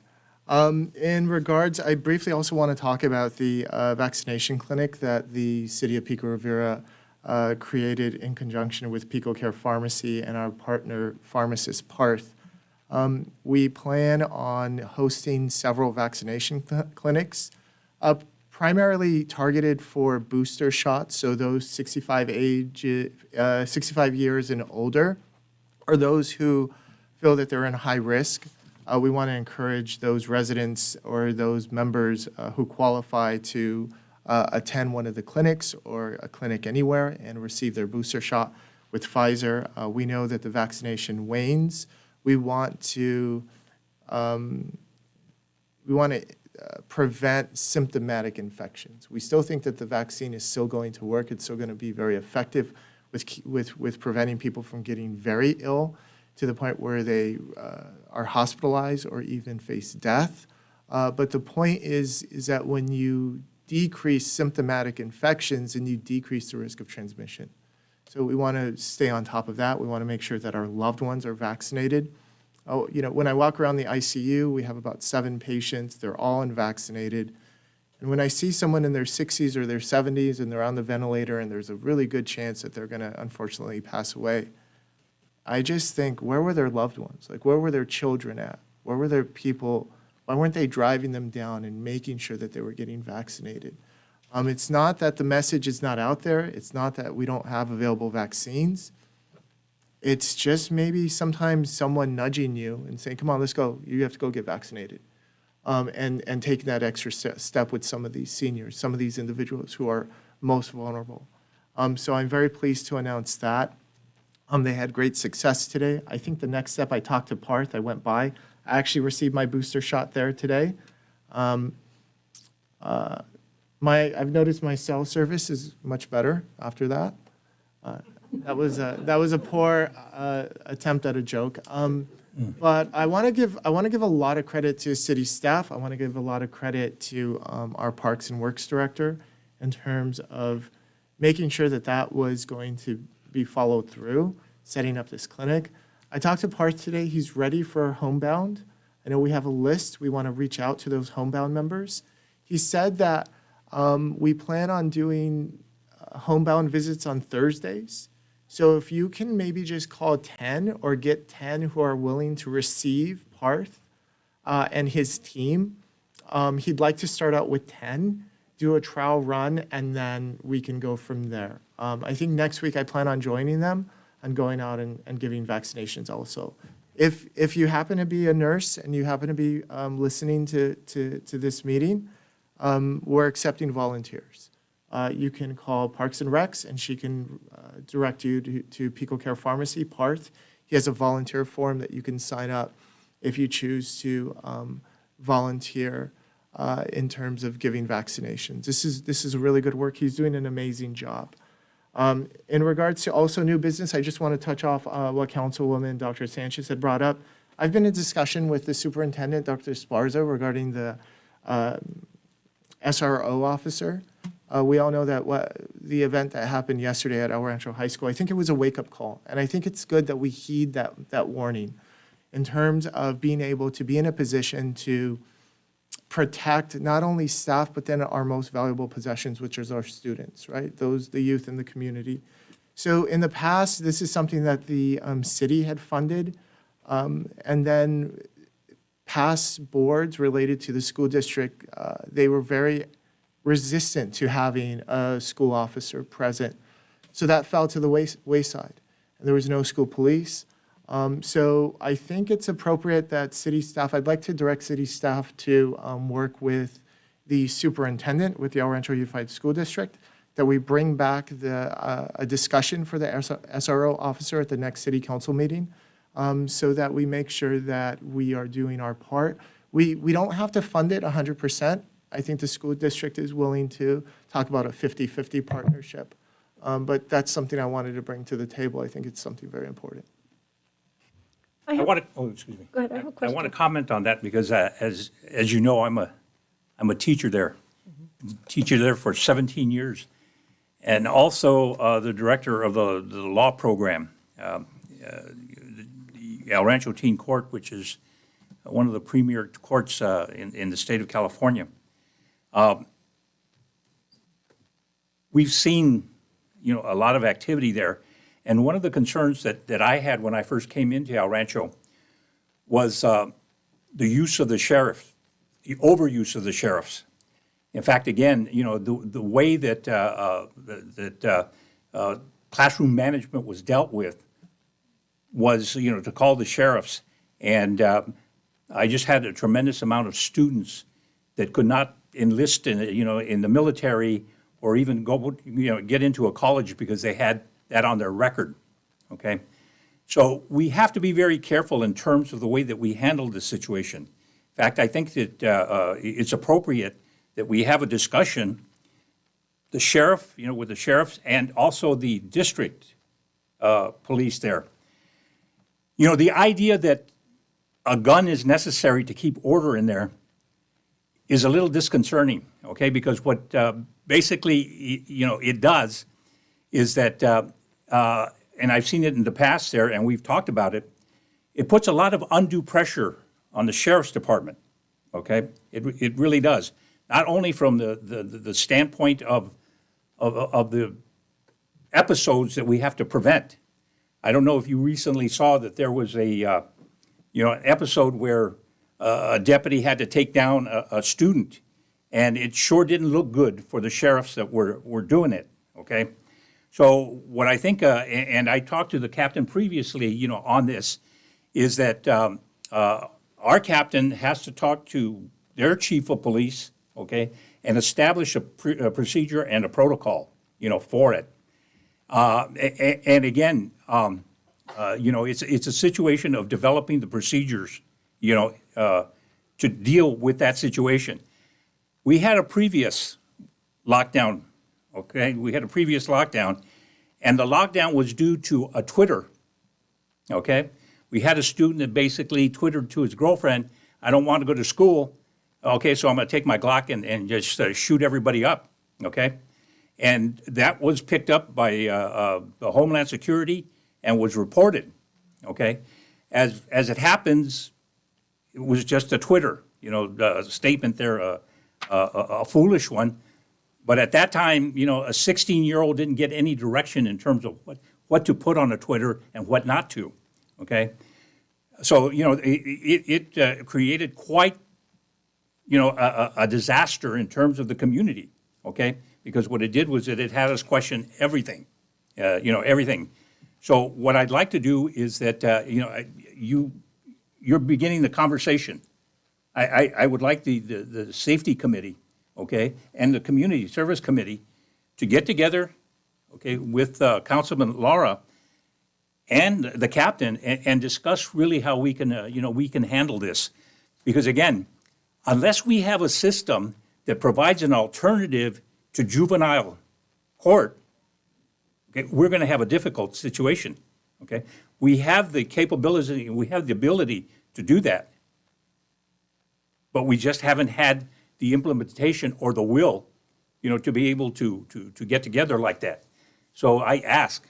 Speaker 6: In regards, I briefly also want to talk about the vaccination clinic that the city of Pico Rivera created in conjunction with Pico Care Pharmacy and our partner pharmacist Parth. We plan on hosting several vaccination clinics, primarily targeted for booster shots, so those 65 years and older, or those who feel that they're in high risk. We want to encourage those residents or those members who qualify to attend one of the clinics or a clinic anywhere and receive their booster shot with Pfizer. We know that the vaccination wanes. We want to prevent symptomatic infections. We still think that the vaccine is still going to work. It's still going to be very effective with preventing people from getting very ill to the point where they are hospitalized or even face death. But the point is that when you decrease symptomatic infections, and you decrease the risk of transmission. So we want to stay on top of that. We want to make sure that our loved ones are vaccinated. When I walk around the ICU, we have about 7 patients. They're all unvaccinated. And when I see someone in their 60s or their 70s and they're on the ventilator and there's a really good chance that they're going to unfortunately pass away, I just think, where were their loved ones? Like, where were their children at? Where were their people? Why weren't they driving them down and making sure that they were getting vaccinated? It's not that the message is not out there. It's not that we don't have available vaccines. It's just maybe sometimes someone nudging you and saying, come on, let's go. You have to go get vaccinated. And taking that extra step with some of these seniors, some of these individuals who are most vulnerable. So I'm very pleased to announce that. They had great success today. I think the next step, I talked to Parth, I went by. I actually received my booster shot there today. I've noticed my cell service is much better after that. That was a poor attempt at a joke. But I want to give a lot of credit to city staff. I want to give a lot of credit to our Parks and Works director in terms of making sure that that was going to be followed through, setting up this clinic. I talked to Parth today. He's ready for homebound. I know we have a list. We want to reach out to those homebound members. He said that we plan on doing homebound visits on Thursdays. So if you can maybe just call 10 or get 10 who are willing to receive Parth and his team, he'd like to start out with 10, do a trial run, and then we can go from there. I think next week I plan on joining them and going out and giving vaccinations also. If you happen to be a nurse and you happen to be listening to this meeting, we're accepting volunteers. You can call Parks and Recs, and she can direct you to Pico Care Pharmacy, Parth. He has a volunteer form that you can sign up if you choose to volunteer in terms of giving vaccinations. This is really good work. He's doing an amazing job. In regards to also new business, I just want to touch off what Councilwoman Dr. Sanchez had brought up. I've been in discussion with the superintendent, Dr. Esparza, regarding the SRO officer. We all know that the event that happened yesterday at El Rancho High School, I think it was a wake-up call. And I think it's good that we heed that warning in terms of being able to be in a position to protect not only staff, but then our most valuable possessions, which is our students, right? The youth in the community. So in the past, this is something that the city had funded. And then past boards related to the school district, they were very resistant to having a school officer present. So that fell to the wayside. And there was no school police. So I think it's appropriate that city staff, I'd like to direct city staff to work with the superintendent with the El Rancho Unified School District, that we bring back a discussion for the SRO officer at the next city council meeting, so that we make sure that we are doing our part. We don't have to fund it 100%. I think the school district is willing to talk about a 50-50 partnership. But that's something I wanted to bring to the table. I think it's something very important.
Speaker 2: I want to, oh, excuse me.
Speaker 4: Go ahead, I have a question.
Speaker 2: I want to comment on that because as you know, I'm a teacher there. Teacher there for 17 years. And also the director of the law program, the El Rancho Teen Court, which is one of the premier courts in the state of California. We've seen, a lot of activity there. And one of the concerns that I had when I first came into El Rancho was the use of the sheriff, the overuse of the sheriffs. In fact, again, the way that classroom management was dealt with was, to call the sheriffs. And I just had a tremendous amount of students that could not enlist in the military or even go, get into a college because they had that on their record, okay? So we have to be very careful in terms of the way that we handle the situation. In fact, I think that it's appropriate that we have a discussion, the sheriff, with the sheriffs and also the district police there. The idea that a gun is necessary to keep order in there is a little disconcerting, okay? Because what basically, it does is that, and I've seen it in the past there, and we've talked about it, it puts a lot of undue pressure on the sheriff's department, okay? It really does. Not only from the standpoint of the episodes that we have to prevent. I don't know if you recently saw that there was an episode where a deputy had to take down a student, and it sure didn't look good for the sheriffs that were doing it, okay? So what I think, and I talked to the captain previously, on this, is that our captain has to talk to their chief of police, okay, and establish a procedure and a protocol, for it. And again, it's a situation of developing the procedures, to deal with that situation. We had a previous lockdown, okay? We had a previous lockdown, and the lockdown was due to a Twitter, okay? We had a student that basically twittered to his girlfriend, "I don't want to go to school, okay, so I'm going to take my Glock and just shoot everybody up," okay? And that was picked up by the Homeland Security and was reported, okay? As it happens, it was just a Twitter, a statement there, a foolish one. But at that time, a 16-year-old didn't get any direction in terms of what to put on a Twitter and what not to, okay? So, it created quite, a disaster in terms of the community, okay? Because what it did was that it had us question everything, everything. So what I'd like to do is that, you're beginning the conversation. I would like the safety committee, okay, and the community service committee to get together, okay, with Councilman Lara and the captain and discuss really how we can, we can handle this. Because again, unless we have a system that provides an alternative to juvenile court, okay, we're going to have a difficult situation, okay? We have the capability, we have the ability to do that, but we just haven't had the implementation or the will, to be able to get together like that. So I ask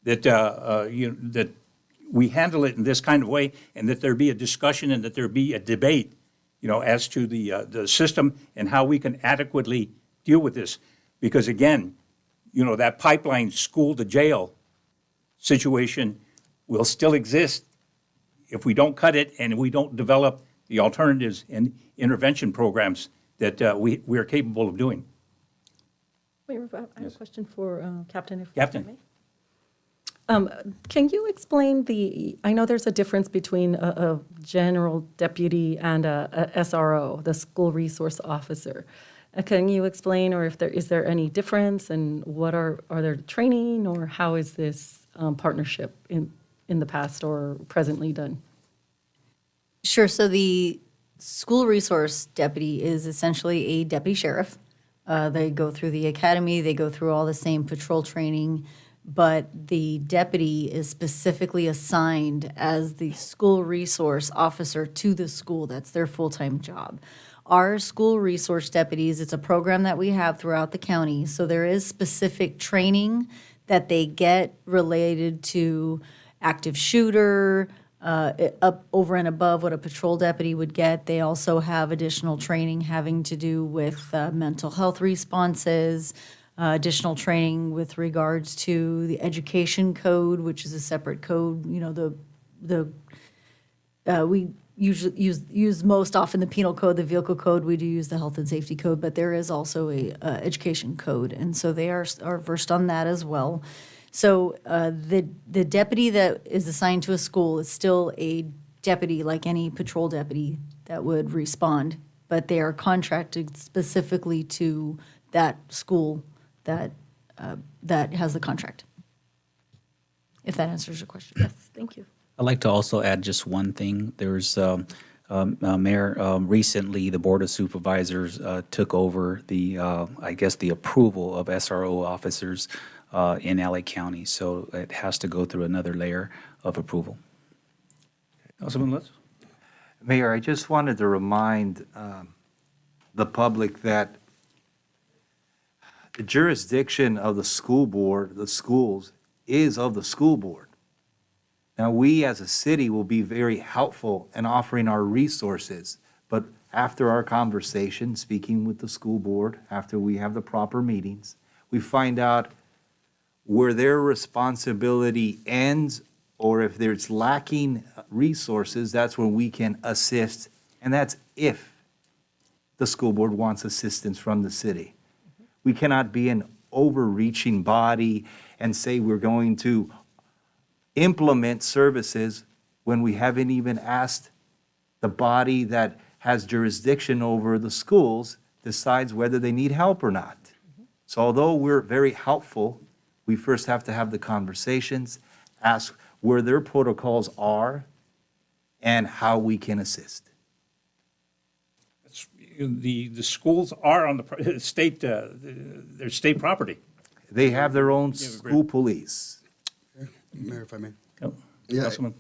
Speaker 2: that, that we handle it in this kind of way and that there be a discussion and that there be a debate, as to the system and how we can adequately deal with this. Because again, that pipeline school to jail situation will still exist if we don't cut it and we don't develop the alternatives and intervention programs that we are capable of doing.
Speaker 4: Wait, I have a question for Captain, if I
Speaker 2: Captain.
Speaker 4: may. Can you explain I know there's a difference between a general deputy and a SRO, the school resource officer. Can you explain, or is there any difference, and are there training, or how is this partnership in the past or presently done?
Speaker 1: Sure. So the school resource deputy is essentially a deputy sheriff. They go through the academy, they go through all the same patrol training, but the deputy is specifically assigned as the school resource officer to the school. That's their full-time job. Our school resource deputies, it's a program that we have throughout the county, so there is specific training that they get related to active shooter, up over and above what a patrol deputy would get. They also have additional training having to do with mental health responses, additional training with regards to the education code, which is a separate code. You know, we usually use most often the penal code, the vehicle code. We do use the health and safety code, but there is also a education code, and so they are versed on that as well. So the deputy that is assigned to a school is still a deputy like any patrol deputy that would respond, but they are contracted specifically to that school that has the contract. If that answers your question.
Speaker 4: Yes, thank you.
Speaker 7: I'd like to also add just one thing. There's, Mayor, recently the Board of Supervisors took over I guess, the approval of SRO officers in LA County. So it has to go through another layer of approval.
Speaker 2: Councilman Lutz?
Speaker 3: Mayor, I just wanted to remind the public that the jurisdiction of the school board, the schools, is of the school board. Now, we as a city will be very helpful in offering our resources, but after our conversation, speaking with the school board, after we have the proper meetings, we find out where their responsibility ends, or if there's lacking resources, that's when we can assist, and that's if the school board wants assistance from the city. We cannot be an overreaching body and say we're going to implement services when we haven't even asked the body that has jurisdiction over the schools decides whether they need help or not. So although we're very helpful, we first have to have the conversations, ask where their protocols are, and how we can assist.
Speaker 2: The schools are on the state, they're state property.
Speaker 3: They have their own school police.
Speaker 5: Mayor, if I may.
Speaker 2: Oh,
Speaker 5: Yeah,
Speaker 2: Councilman?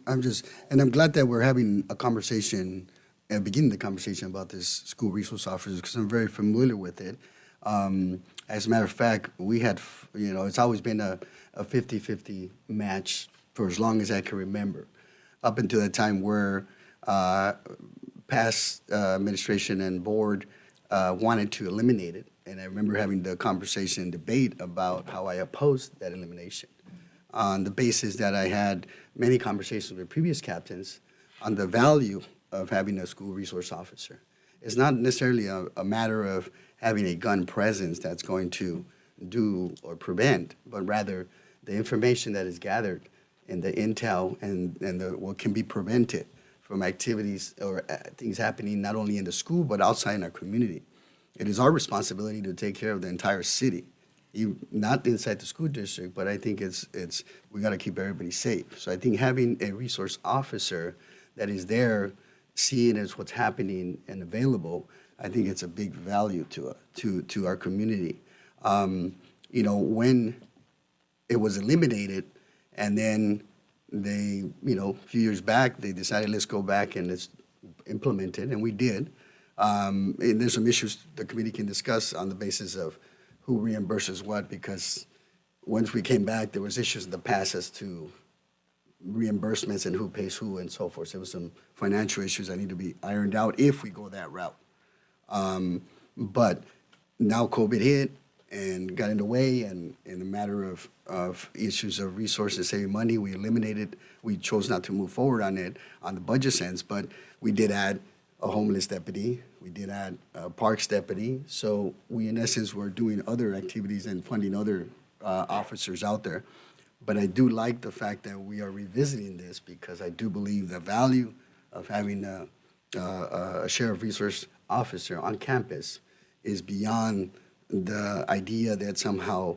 Speaker 5: I'm glad that we're having a conversation, beginning the conversation about this school resource officers, because I'm very familiar with it. As a matter of fact, we had, it's always been a 50-50 match for as long as I can remember, up until the time where past administration and board wanted to eliminate it. And I remember having the conversation and debate about how I opposed that elimination on the basis that I had many conversations with previous captains on the value of having a school resource officer. It's not necessarily a matter of having a gun presence that's going to do or prevent, but rather the information that is gathered and the intel and what can be prevented from activities or things happening not only in the school but outside in our community. It is our responsibility to take care of the entire city, not inside the school district, but I think we got to keep everybody safe. So I think having a resource officer that is there, seeing as what's happening and available, I think it's a big value to our community. When it was eliminated, and then they, a few years back, they decided let's go back and let's implement it, and we did. And there's some issues the committee can discuss on the basis of who reimburses what, because once we came back, there was issues in the past as to reimbursements and who pays who and so forth. There was some financial issues that need to be ironed out if we go that route. But now COVID hit and got in the way, and in a matter of issues of resources, saving money, we eliminated, we chose not to move forward on it on the budget sense, but we did add a homeless deputy, we did add a parks deputy, so we in essence were doing other activities and funding other officers out there. But I do like the fact that we are revisiting this because I do believe the value of having a sheriff resource officer on campus is beyond the idea that somehow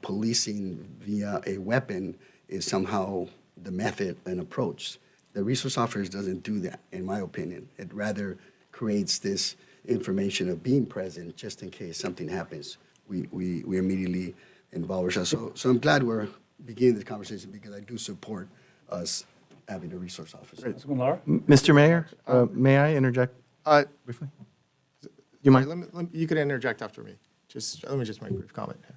Speaker 5: policing via a weapon is somehow the method and approach. The resource officer doesn't do that, in my opinion. It rather creates this information of being present just in case something happens. We immediately involve ourselves. So I'm glad we're beginning this conversation because I do support us having a resource officer.
Speaker 2: Councilman Lara?
Speaker 6: Mr. Mayor, may I interject briefly? You mind?
Speaker 2: Right,
Speaker 6: You can interject after me. Let me just make a brief comment here.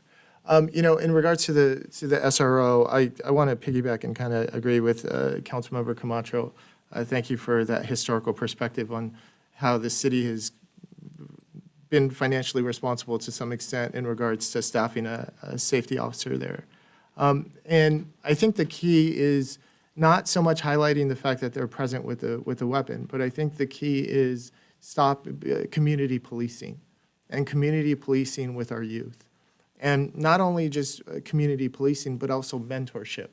Speaker 6: In regards to the SRO, I want to piggyback and kind of agree with Councilmember Camacho. Thank you for that historical perspective on how the city has been financially responsible to some extent in regards to staffing a safety officer there. And I think the key is not so much highlighting the fact that they're present with a weapon, but I think the key is stop community policing and community policing with our youth. And not only just community policing, but also mentorship,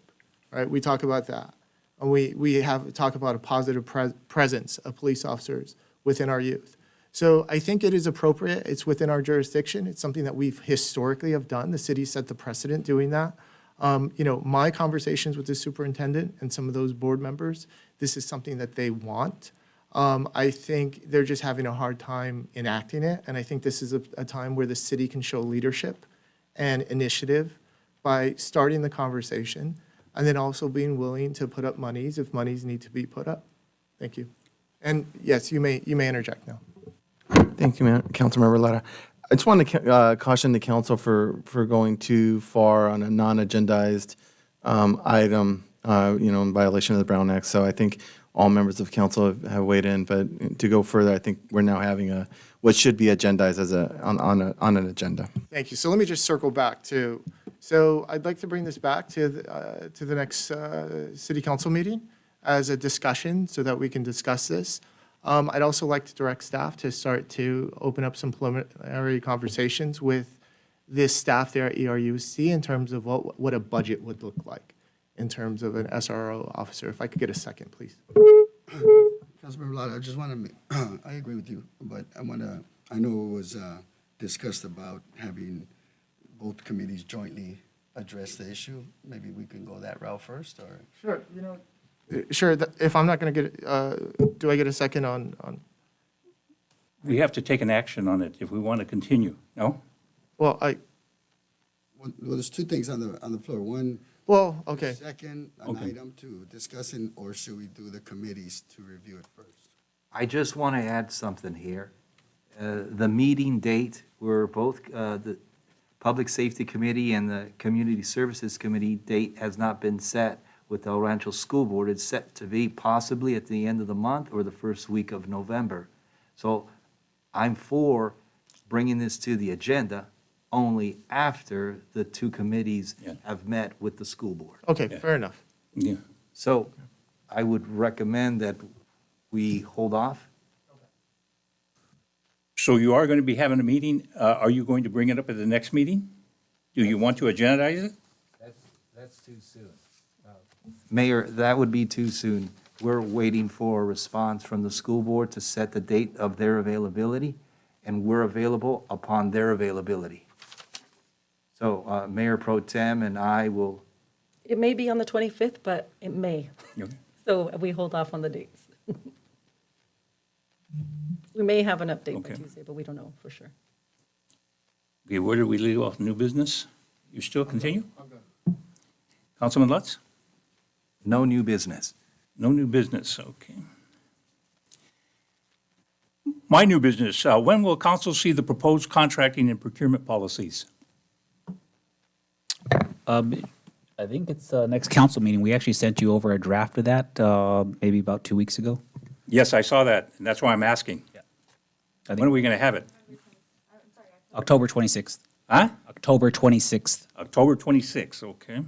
Speaker 6: right? We talk about that. And we talk about a positive presence of police officers within our youth. So I think it is appropriate. It's within our jurisdiction. It's something that we've historically have done. The city set the precedent doing that. My conversations with the superintendent and some of those board members, this is something that they want. I think they're just having a hard time enacting it. And I think this is a time where the city can show leadership and initiative by starting the conversation and then also being willing to put up monies if monies need to be put up. Thank you. And yes, you may interject now.
Speaker 11: Thank you, Councilmember Lara. I just want to caution the council for going too far on a non-agendized item, in violation of the Brown Act. So I think all members of council have weighed in, but to go further, I think we're now having what should be agendized as on an agenda.
Speaker 6: Thank you. So let me just circle back to, so I'd like to bring this back to the next city council meeting as a discussion so that we can discuss this. I'd also like to direct staff to start to open up some preliminary conversations with this staff there at ERUC in terms of what a budget would look like in terms of an SRO officer. If I could get a second, please.
Speaker 5: Councilmember Lott, I just want to, I agree with you, but I know it was discussed about having both committees jointly address the issue. Maybe we can go that route first, or?
Speaker 6: Sure, Sure, if I'm not going to get, do I get a second on?
Speaker 2: We have to take an action on it if we want to continue, no?
Speaker 6: Well,
Speaker 5: Well, there's two things on the floor. One,
Speaker 6: okay.
Speaker 5: second, an
Speaker 2: Okay.
Speaker 5: item to discussing, or should we do the committees to review it first?
Speaker 3: I just want to add something here. The meeting date, where both the Public Safety Committee and the Community Services Committee date has not been set with El Rancho School Board. It's set to be possibly at the end of the month or the first week of November. So I'm for bringing this to the agenda only after the two committees have met with the school board.
Speaker 6: Okay, fair enough.
Speaker 2: Yeah.
Speaker 3: So I would recommend that we hold off.
Speaker 2: So you are going to be having a meeting. Are you going to bring it up at the next meeting? Do you want to agendize it?
Speaker 3: That's too soon. Mayor, that would be too soon. We're waiting for a response from the school board to set the date of their availability, and we're available upon their availability. So Mayor Pro Tem and I will,
Speaker 4: It may be on the 25th, but it may.
Speaker 2: Okay.
Speaker 4: So we hold off on the dates. We may have an update by
Speaker 2: Okay.
Speaker 4: Tuesday, but we don't know for sure.
Speaker 2: Okay, where do we leave off? New business? You still continue? Councilman Lutz?
Speaker 3: no new business.
Speaker 2: No new business, okay. My new business, when will council see the proposed contracting and procurement policies?
Speaker 7: I think it's next council meeting. We actually sent you over a draft of that maybe about 2 weeks ago.
Speaker 2: Yes, I saw that, and that's why I'm asking.
Speaker 7: I
Speaker 2: When are
Speaker 7: think
Speaker 2: we going to have it?
Speaker 7: October 26th.
Speaker 2: Huh?
Speaker 7: October 26th.
Speaker 2: October 26th, okay.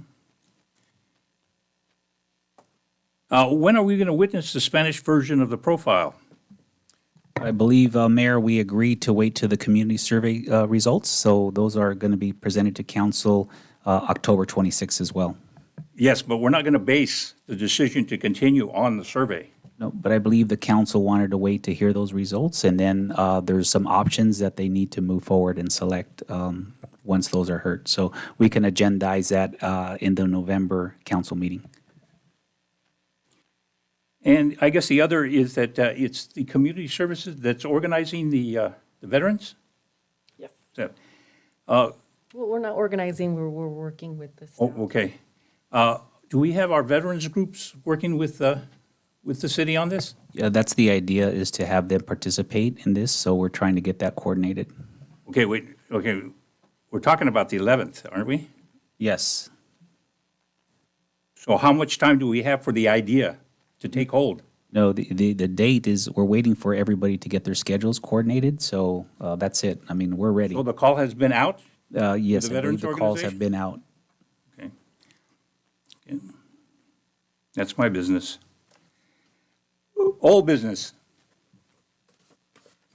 Speaker 2: When are we going to witness the Spanish version of the profile?
Speaker 7: I believe, Mayor, we agreed to wait till the community survey results, so those are going to be presented to council October 26th as well.
Speaker 2: Yes, but we're not going to base the decision to continue on the survey.
Speaker 7: No, but I believe the council wanted to wait to hear those results, and then there's some options that they need to move forward and select once those are heard. So we can agendize that in the November council meeting.
Speaker 2: And I guess the other is that it's the community services that's organizing the veterans?
Speaker 4: Yes.
Speaker 2: So,
Speaker 4: Well, we're not organizing, we're working with the staff.
Speaker 2: okay. Do we have our veterans groups working with the city on this?
Speaker 7: Yeah, that's the idea, is to have them participate in this, so we're trying to get that coordinated.
Speaker 2: Okay, wait, okay. We're talking about the 11th, aren't we?
Speaker 7: Yes.
Speaker 2: So how much time do we have for the idea to take hold?
Speaker 7: No, the date is, we're waiting for everybody to get their schedules coordinated, so that's it. I mean, we're ready.
Speaker 2: So the call has been out?
Speaker 7: Yes,
Speaker 2: the
Speaker 7: I believe
Speaker 2: Veterans
Speaker 7: the calls have
Speaker 2: Organization?
Speaker 7: been out.
Speaker 2: Okay. Okay. That's my business. Old business.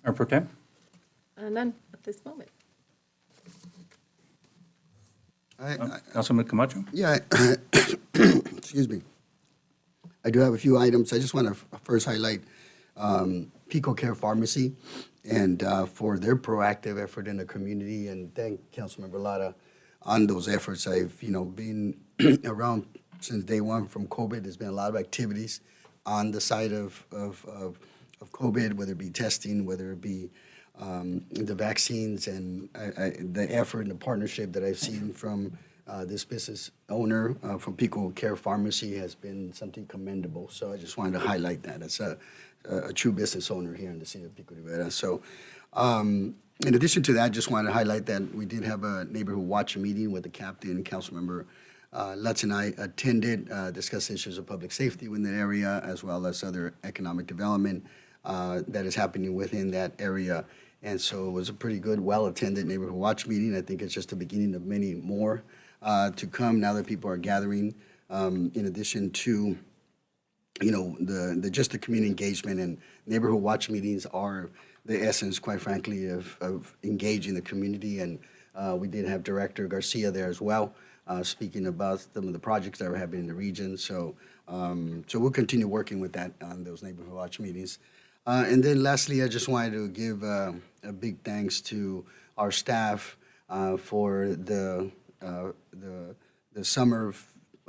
Speaker 2: Mayor Pro Tem?
Speaker 4: None at this moment.
Speaker 2: Councilman Camacho?
Speaker 5: Yeah, excuse me. I do have a few items. I just want to first highlight Pico Care Pharmacy and for their proactive effort in the community, and thank Councilmember Lara on those efforts. I've, been around since day one from COVID. There's been a lot of activities on the side of COVID, whether it be testing, whether it be the vaccines, and the effort and the partnership that I've seen from this business owner from Pico Care Pharmacy has been something commendable. So I just wanted to highlight that as a true business owner here in the city of Pico Rivera. So in addition to that, I just wanted to highlight that we did have a neighborhood watch meeting with the captain, Councilmember Lutz and I attended, discussed issues of public safety within the area, as well as other economic development that is happening within that area. And so it was a pretty good, well-attended neighborhood watch meeting. I think it's just the beginning of many more to come now that people are gathering. In addition to, just the community engagement, and neighborhood watch meetings are the essence, quite frankly, of engaging the community. And we did have Director Garcia there as well, speaking about some of the projects that are happening in the region. So we'll continue working with that on those neighborhood watch meetings. And then lastly, I just wanted to give a big thanks to our staff for the summer,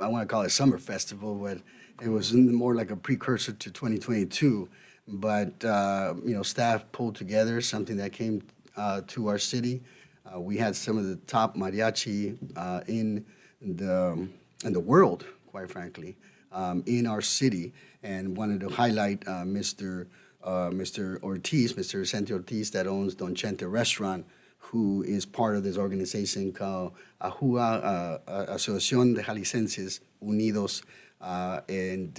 Speaker 5: I want to call it summer festival, but it was more like a precursor to 2022. But, staff pulled together something that came to our city. We had some of the top mariachi in the world, quite frankly, in our city, and wanted to highlight Mr. Ortiz, Mr. Vicente Ortiz, that owns Don Chente Restaurant, who is part of this organization called AJUA, Asociación de Jaliscienses Unidos, and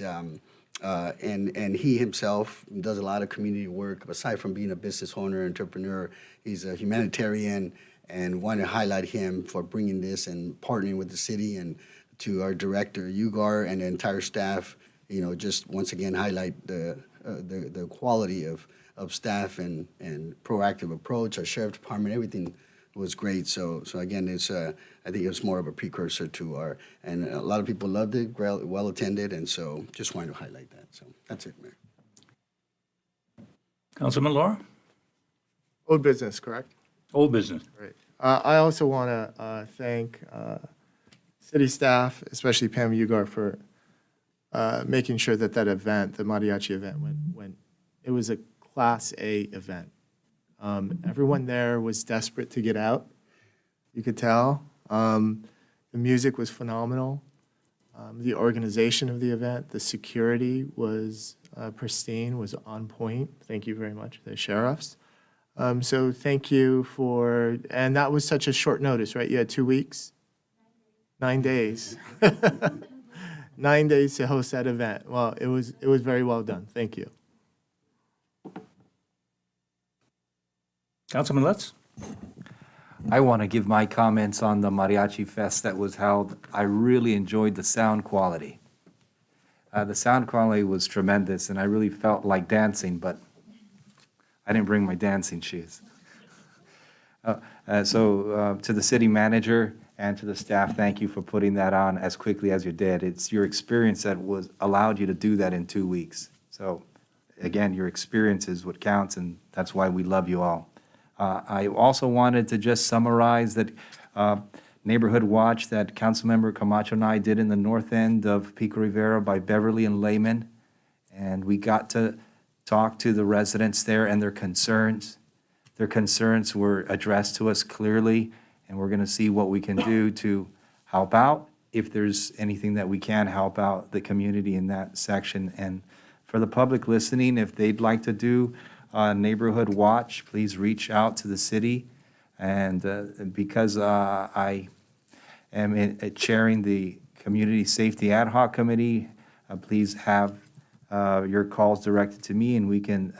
Speaker 5: he himself does a lot of community work. Aside from being a business owner, entrepreneur, he's a humanitarian, and want to highlight him for bringing this and partnering with the city, and to our director, Ugar, and the entire staff, just once again highlight the quality of staff and proactive approach. Our sheriff department, everything was great. So again, I think it was more of a precursor to and a lot of people loved it, well attended, and so just wanted to highlight that. So that's it, Mayor.
Speaker 2: Councilman Laura?
Speaker 6: Old business, correct?
Speaker 2: Old business.
Speaker 6: Great. I also want to thank city staff, especially Pam Ugar, for making sure that event, the mariachi event, went. It was a Class A event. Everyone there was desperate to get out. You could tell. The music was phenomenal. The organization of the event, the security was pristine, was on point. Thank you very much, the sheriffs. So thank you and that was such a short notice, right? You had 2 weeks? 9 days. 9 days to host that event. Well, it was very well done. Thank you.
Speaker 2: Councilman Lutz?
Speaker 3: I want to give my comments on the Mariachi Fest that was held. I really enjoyed the sound quality. The sound quality was tremendous, and I really felt like dancing, but I didn't bring my dancing shoes. To the city manager And to the staff, thank you for putting that on as quickly as you did. It's your experience that was allowed you to do that in 2 weeks. So again, your experience is what counts, and that's why we love you all. I also wanted to just summarize that Neighborhood Watch that Councilmember Camacho and I did in the north end of Pico Rivera by Beverly and Lehman. And we got to talk to the residents there and their concerns. Their concerns were addressed to us clearly, and we're going to see what we can do to help out, if there's anything that we can help out the community in that section. And for the public listening, if they'd like to do a Neighborhood Watch, please reach out to the city. And because I am chairing the Community Safety Ad Hoc Committee, please have your calls directed to me, and we can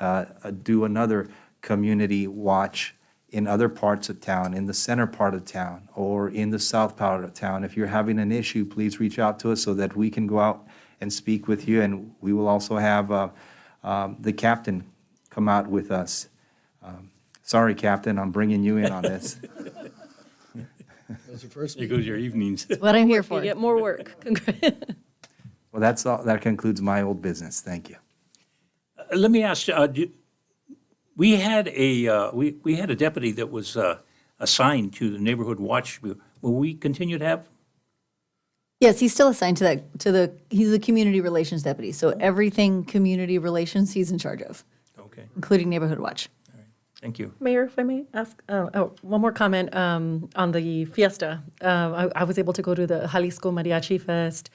Speaker 3: do another community watch in other parts of town, in the center part of town, or in the south part of town. If you're having an issue, please reach out to us so that we can go out and speak with you. And we will also have the captain come out with us. Sorry, Captain, I'm bringing you in on this.
Speaker 5: That was the first
Speaker 2: Here goes your evenings.
Speaker 1: What I'm here
Speaker 4: You
Speaker 1: for.
Speaker 4: get more work.
Speaker 3: Well, that's all. That concludes my old business. Thank you.
Speaker 2: Let me ask, we had a deputy that was assigned to the Neighborhood Watch. Will we continue to have?
Speaker 1: Yes, he's still assigned to he's the community relations deputy. So everything community relations, he's in charge of,
Speaker 2: Okay,
Speaker 1: including Neighborhood Watch.
Speaker 2: thank you.
Speaker 4: Mayor, if I may ask, one more comment on the fiesta. I was able to go to the Jalisco Mariachi Fest.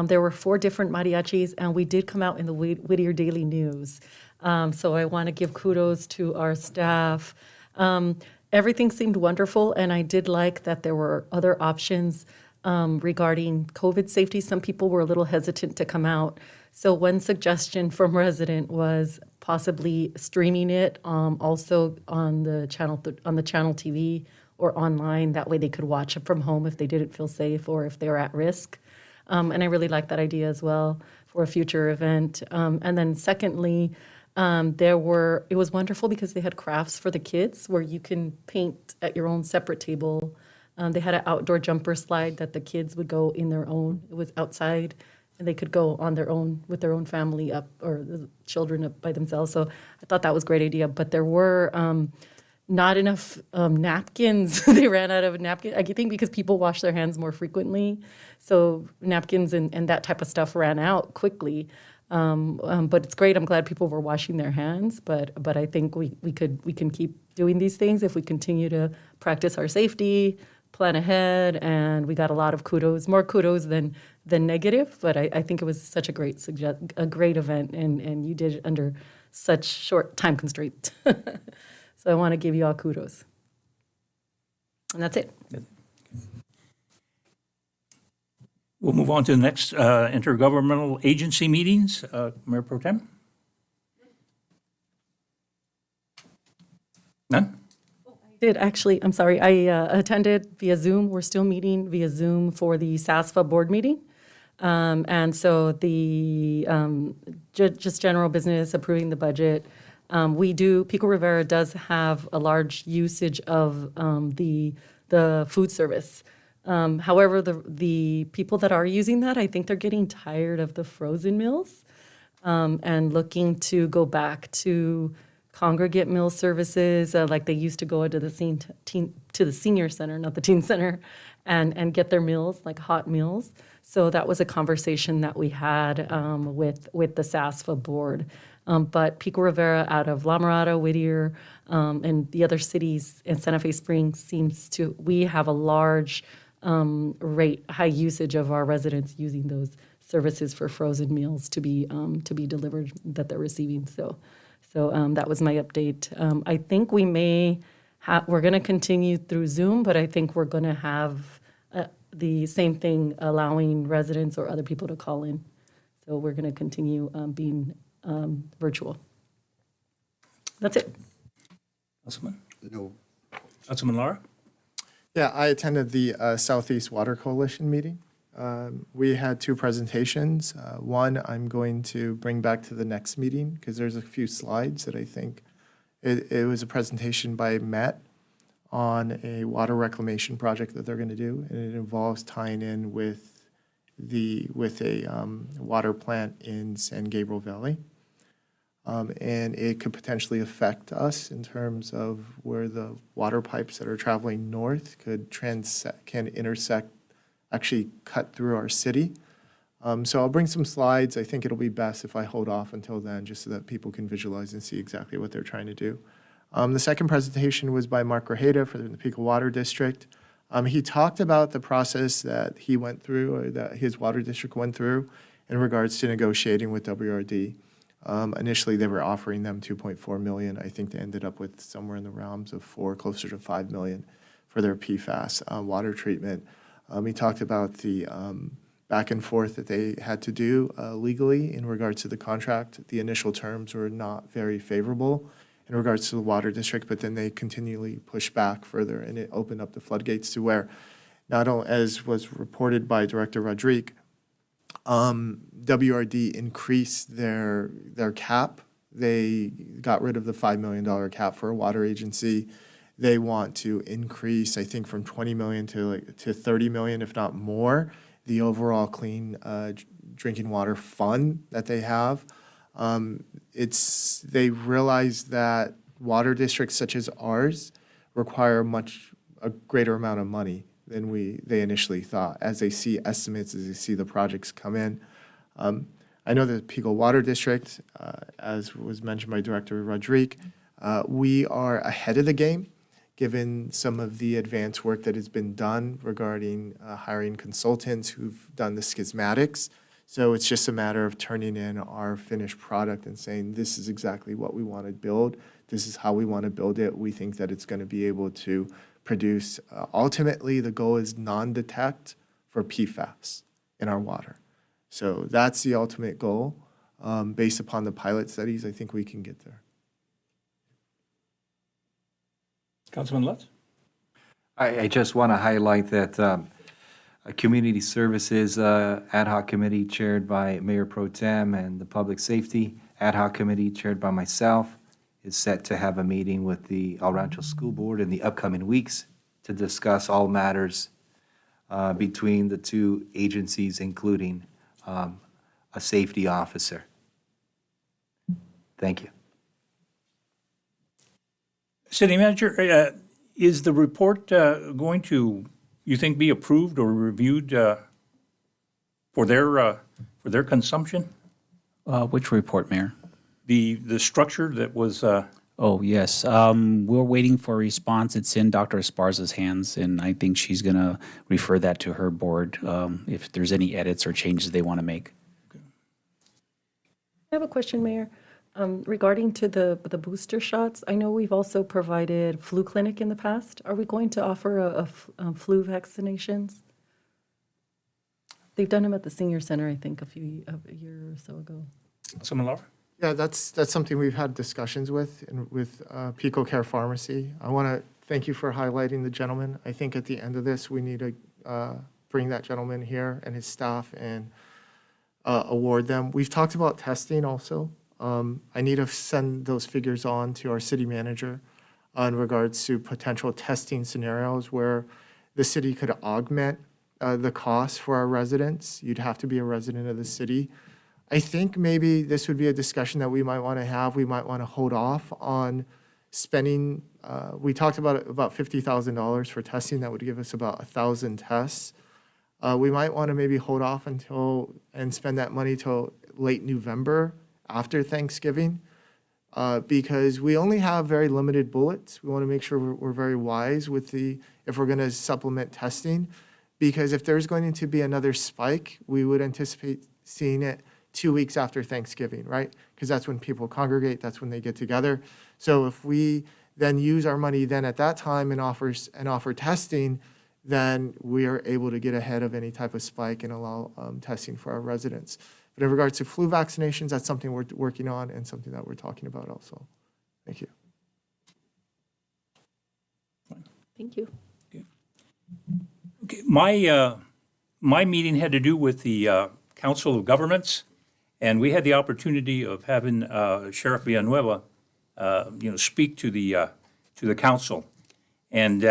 Speaker 4: There were 4 different mariachis, and we did come out in the Whittier Daily News. So I want to give kudos to our staff. Everything seemed wonderful, and I did like that there were other options regarding COVID safety. Some people were a little hesitant to come out. So one suggestion from resident was possibly streaming it also on the channel TV or online. That way they could watch it from home if they didn't feel safe or if they were at risk. And I really like that idea as well for a future event. And then secondly, it was wonderful because they had crafts for the kids where you can paint at your own separate table. They had an outdoor jumper slide that the kids would go in their own. It was outside, and they could go on their own with their own family up, or the children up by themselves. So I thought that was a great idea. But there were not enough napkins. They ran out of napkins, I think because people wash their hands more frequently. So napkins and that type of stuff ran out quickly. But it's great. I'm glad people were washing their hands. But I think we can keep doing these things if we continue to practice our safety, plan ahead, and we got a lot of kudos, more kudos than negative. But I think it was such a great event, and you did it under such short time constraint. So I want to give you all kudos. And that's it.
Speaker 2: We'll move on to the next intergovernmental agency meetings. Mayor Pro Tem? None?
Speaker 4: Did actually, I'm sorry, I attended via Zoom. We're still meeting via Zoom for the SASFA board meeting. And so the just general business, approving the budget. Pico Rivera does have a large usage of the food service. However, the people that are using that, I think they're getting tired of the frozen meals and looking to go back to congregate meal services like they used to go to the senior center, not the teen center, and get their meals, like hot meals. So that was a conversation that we had with the SASFA board. But Pico Rivera out of La Mirada, Whittier, and the other cities in Santa Fe Springs we have a large high usage of our residents using those services for frozen meals to be delivered that they're receiving. So that was my update. I think we're going to continue through Zoom, but I think we're going to have the same thing, allowing residents or other people to call in. So we're going to continue being virtual. That's it.
Speaker 2: Councilman?
Speaker 5: No.
Speaker 2: Councilman Lara?
Speaker 6: Yeah, I attended the Southeast Water Coalition meeting. We had 2 presentations. One I'm going to bring back to the next meeting because there's a few slides that I think it was a presentation by Matt on a water reclamation project that they're going to do, and it involves tying in with a water plant in San Gabriel Valley. And it could potentially affect us in terms of where the water pipes that are traveling north can intersect, actually cut through our city. So I'll bring some slides. I think it'll be best if I hold off until then, just so that people can visualize and see exactly what they're trying to do. The second presentation was by Mark Grajeda for the Pico Water District. He talked about the process that he went through, or that his water district went through, in regards to negotiating with WRD. Initially, they were offering them $2.4 million. I think they ended up with somewhere in the realms of closer to $5 million for their PFAS water treatment. He talked about the back and forth that they had to do legally in regards to the contract. The initial terms were not very favorable in regards to the water district, but then they continually pushed back further, and it opened up the floodgates to where, not only, as was reported by Director Rodrigue, WRD increased their cap. They got rid of the $5 million cap for a water agency. They want to increase, I think, from $20 million to $30 million, if not more, the overall clean drinking water fund that they have. They realize that water districts such as ours require a greater amount of money than they initially thought, as they see estimates, as they see the projects come in. I know the Pico Water District, as was mentioned by Director Rodrigue, we are ahead of the game, given some of the advanced work that has been done regarding hiring consultants who've done the schismatics. So it's just a matter of turning in our finished product and saying, this is exactly what we want to build. This is how we want to build it. We think that it's going to be able to produce. Ultimately, the goal is non-detect for PFAS in our water. So that's the ultimate goal. Based upon the pilot studies, I think we can get there.
Speaker 2: Councilman Lutz?
Speaker 3: I just want to highlight that a Community Services Ad Hoc Committee chaired by Mayor Pro Tem and the Public Safety Ad Hoc Committee chaired by myself is set to have a meeting with the El Rancho School Board in the upcoming weeks to discuss all matters between the two agencies, including a safety officer. Thank you.
Speaker 2: City Manager, is the report going to, you think, be approved or reviewed for their consumption?
Speaker 7: Which report, Mayor?
Speaker 2: The structure that was,
Speaker 7: Oh, yes. We're waiting for a response. It's in Dr. Esparza's hands, and I think she's going to refer that to her board if there's any edits or changes they want to make.
Speaker 4: I have a question, Mayor, regarding to the booster shots. I know we've also provided flu clinic in the past. Are we going to offer flu vaccinations? They've done them at the senior center, I think, a year or so ago.
Speaker 2: Councilman Laura?
Speaker 6: Yeah, that's something we've had discussions with Pico Care Pharmacy. I want to thank you for highlighting the gentleman. I think at the end of this, we need to bring that gentleman here and his staff and award them. We've talked about testing also. I need to send those figures on to our city manager in regards to potential testing scenarios where the city could augment the cost for our residents. You'd have to be a resident of the city. I think maybe this would be a discussion that we might want to have. We might want to hold off on spending. We talked about $50,000 for testing. That would give us about 1,000 tests. We might want to maybe hold off and spend that money till late November after Thanksgiving, because we only have very limited bullets. We want to make sure we're very wise with if we're going to supplement testing, because if there's going to be another spike, we would anticipate seeing it 2 weeks after Thanksgiving, right? Because that's when people congregate, that's when they get together. So if we then use our money then at that time and offer testing, then we are able to get ahead of any type of spike and allow testing for our residents. But in regards to flu vaccinations, that's something we're working on and something that we're talking about also. Thank you.
Speaker 4: Thank you.
Speaker 2: Okay, my meeting had to do with the Council of Governments, and we had the opportunity of having Sheriff Villanueva, speak to the council. And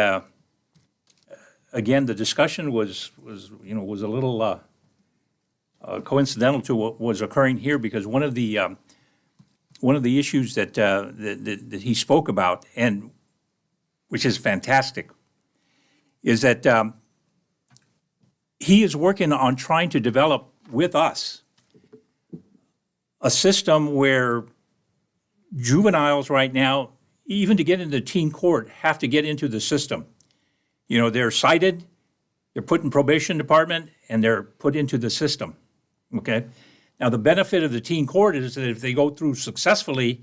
Speaker 2: again, the discussion was a little coincidental to what was occurring here, because one of the issues that he spoke about, and which is fantastic, is that he is working on trying to develop with us a system where juveniles right now, even to get into teen court, have to get into the system. They're cited, they're put in probation department, and they're put into the system, okay? Now, the benefit of the teen court is that if they go through successfully,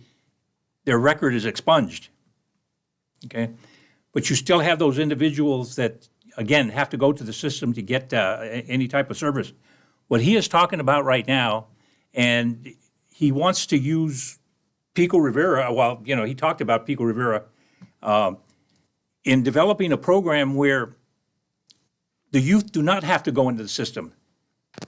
Speaker 2: their record is expunged, okay? But you still have those individuals that, again, have to go to the system to get any type of service. What he is talking about right now, and he wants to use Pico Rivera, he talked about Pico Rivera, in developing a program where the youth do not have to go into the system,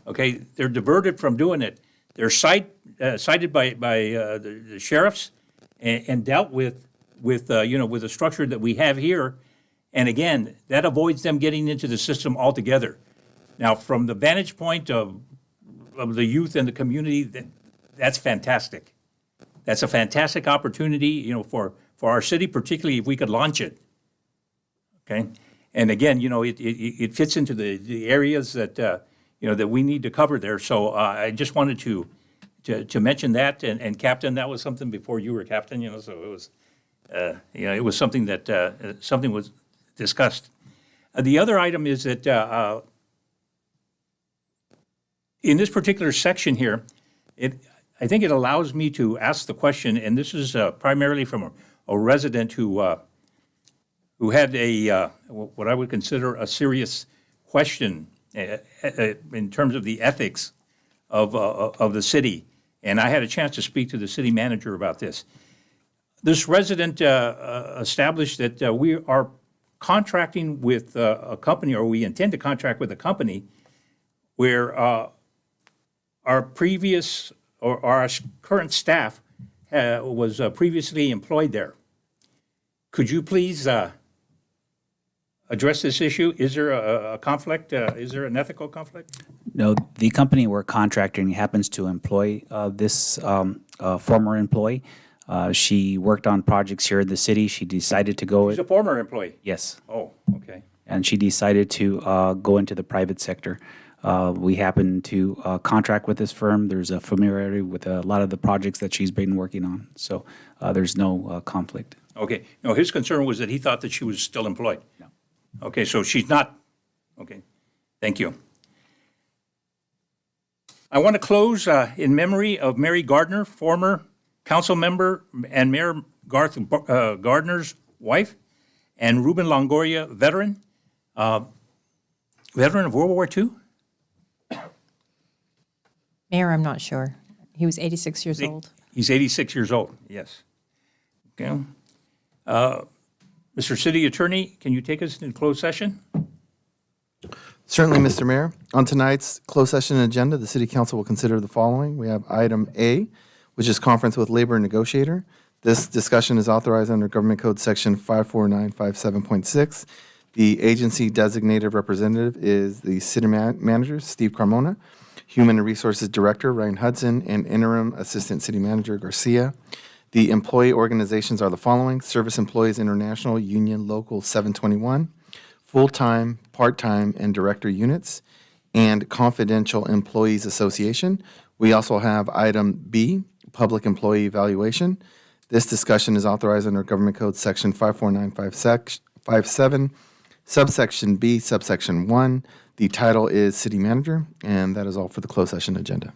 Speaker 2: okay? They're diverted from doing it. They're cited by the sheriffs and dealt with the structure that we have here. And again, that avoids them getting into the system altogether. Now, from the vantage point of the youth and the community, that's fantastic. That's a fantastic opportunity, for our city, particularly if we could launch it. Okay, and again, it fits into the areas that that we need to cover there. So I just wanted to mention that, and Captain, that was something before you were Captain. So it was it was something that something was discussed. The other item is that in this particular section here, I think it allows me to ask the question, and this is primarily from a resident who had what I would consider a serious question in terms of the ethics of the city. And I had a chance to speak to the city manager about this. This resident established that we are contracting with a company, or we intend to contract with a company where our previous or our current staff was previously employed there. Could you please address this issue? Is there a conflict? Is there an ethical conflict?
Speaker 7: No, the company we're contracting happens to employ this former employee. She worked on projects here in the city. She decided to go.
Speaker 2: She's a former employee?
Speaker 7: Yes.
Speaker 2: Oh, okay.
Speaker 7: And she decided to go into the private sector. We happen to contract with this firm. There's a familiarity with a lot of the projects that she's been working on. So there's no conflict.
Speaker 2: Okay. No, his concern was that he thought that she was still employed.
Speaker 7: No.
Speaker 2: Okay, so she's not. Okay. Thank you. I want to close in memory of Mary Gardner, former council member and Mayor Garth Gardner's wife, and Ruben Longoria, veteran of World War II?
Speaker 12: Mayor, I'm not sure. He was 86 years old.
Speaker 2: He's 86 years old, yes. Okay. Mr. City Attorney, can you take us into closed session?
Speaker 11: Certainly, Mr. Mayor. On tonight's closed session agenda, the City Council will consider the following. We have item A, which is conference with labor negotiator. This discussion is authorized under Government Code Section 54957.6. The agency designated representative is the city manager, Steve Carmona, Human Resources Director, Ryan Hudson, and Interim Assistant City Manager, Garcia. The employee organizations are the following: Service Employees International, Union Local 721, Full-Time, Part-Time, and Director Units, and Confidential Employees Association. We also have item B, Public Employee Evaluation. This discussion is authorized under Government Code Section 54957, subsection B, subsection 1. The title is City Manager, and that is all for the closed session agenda.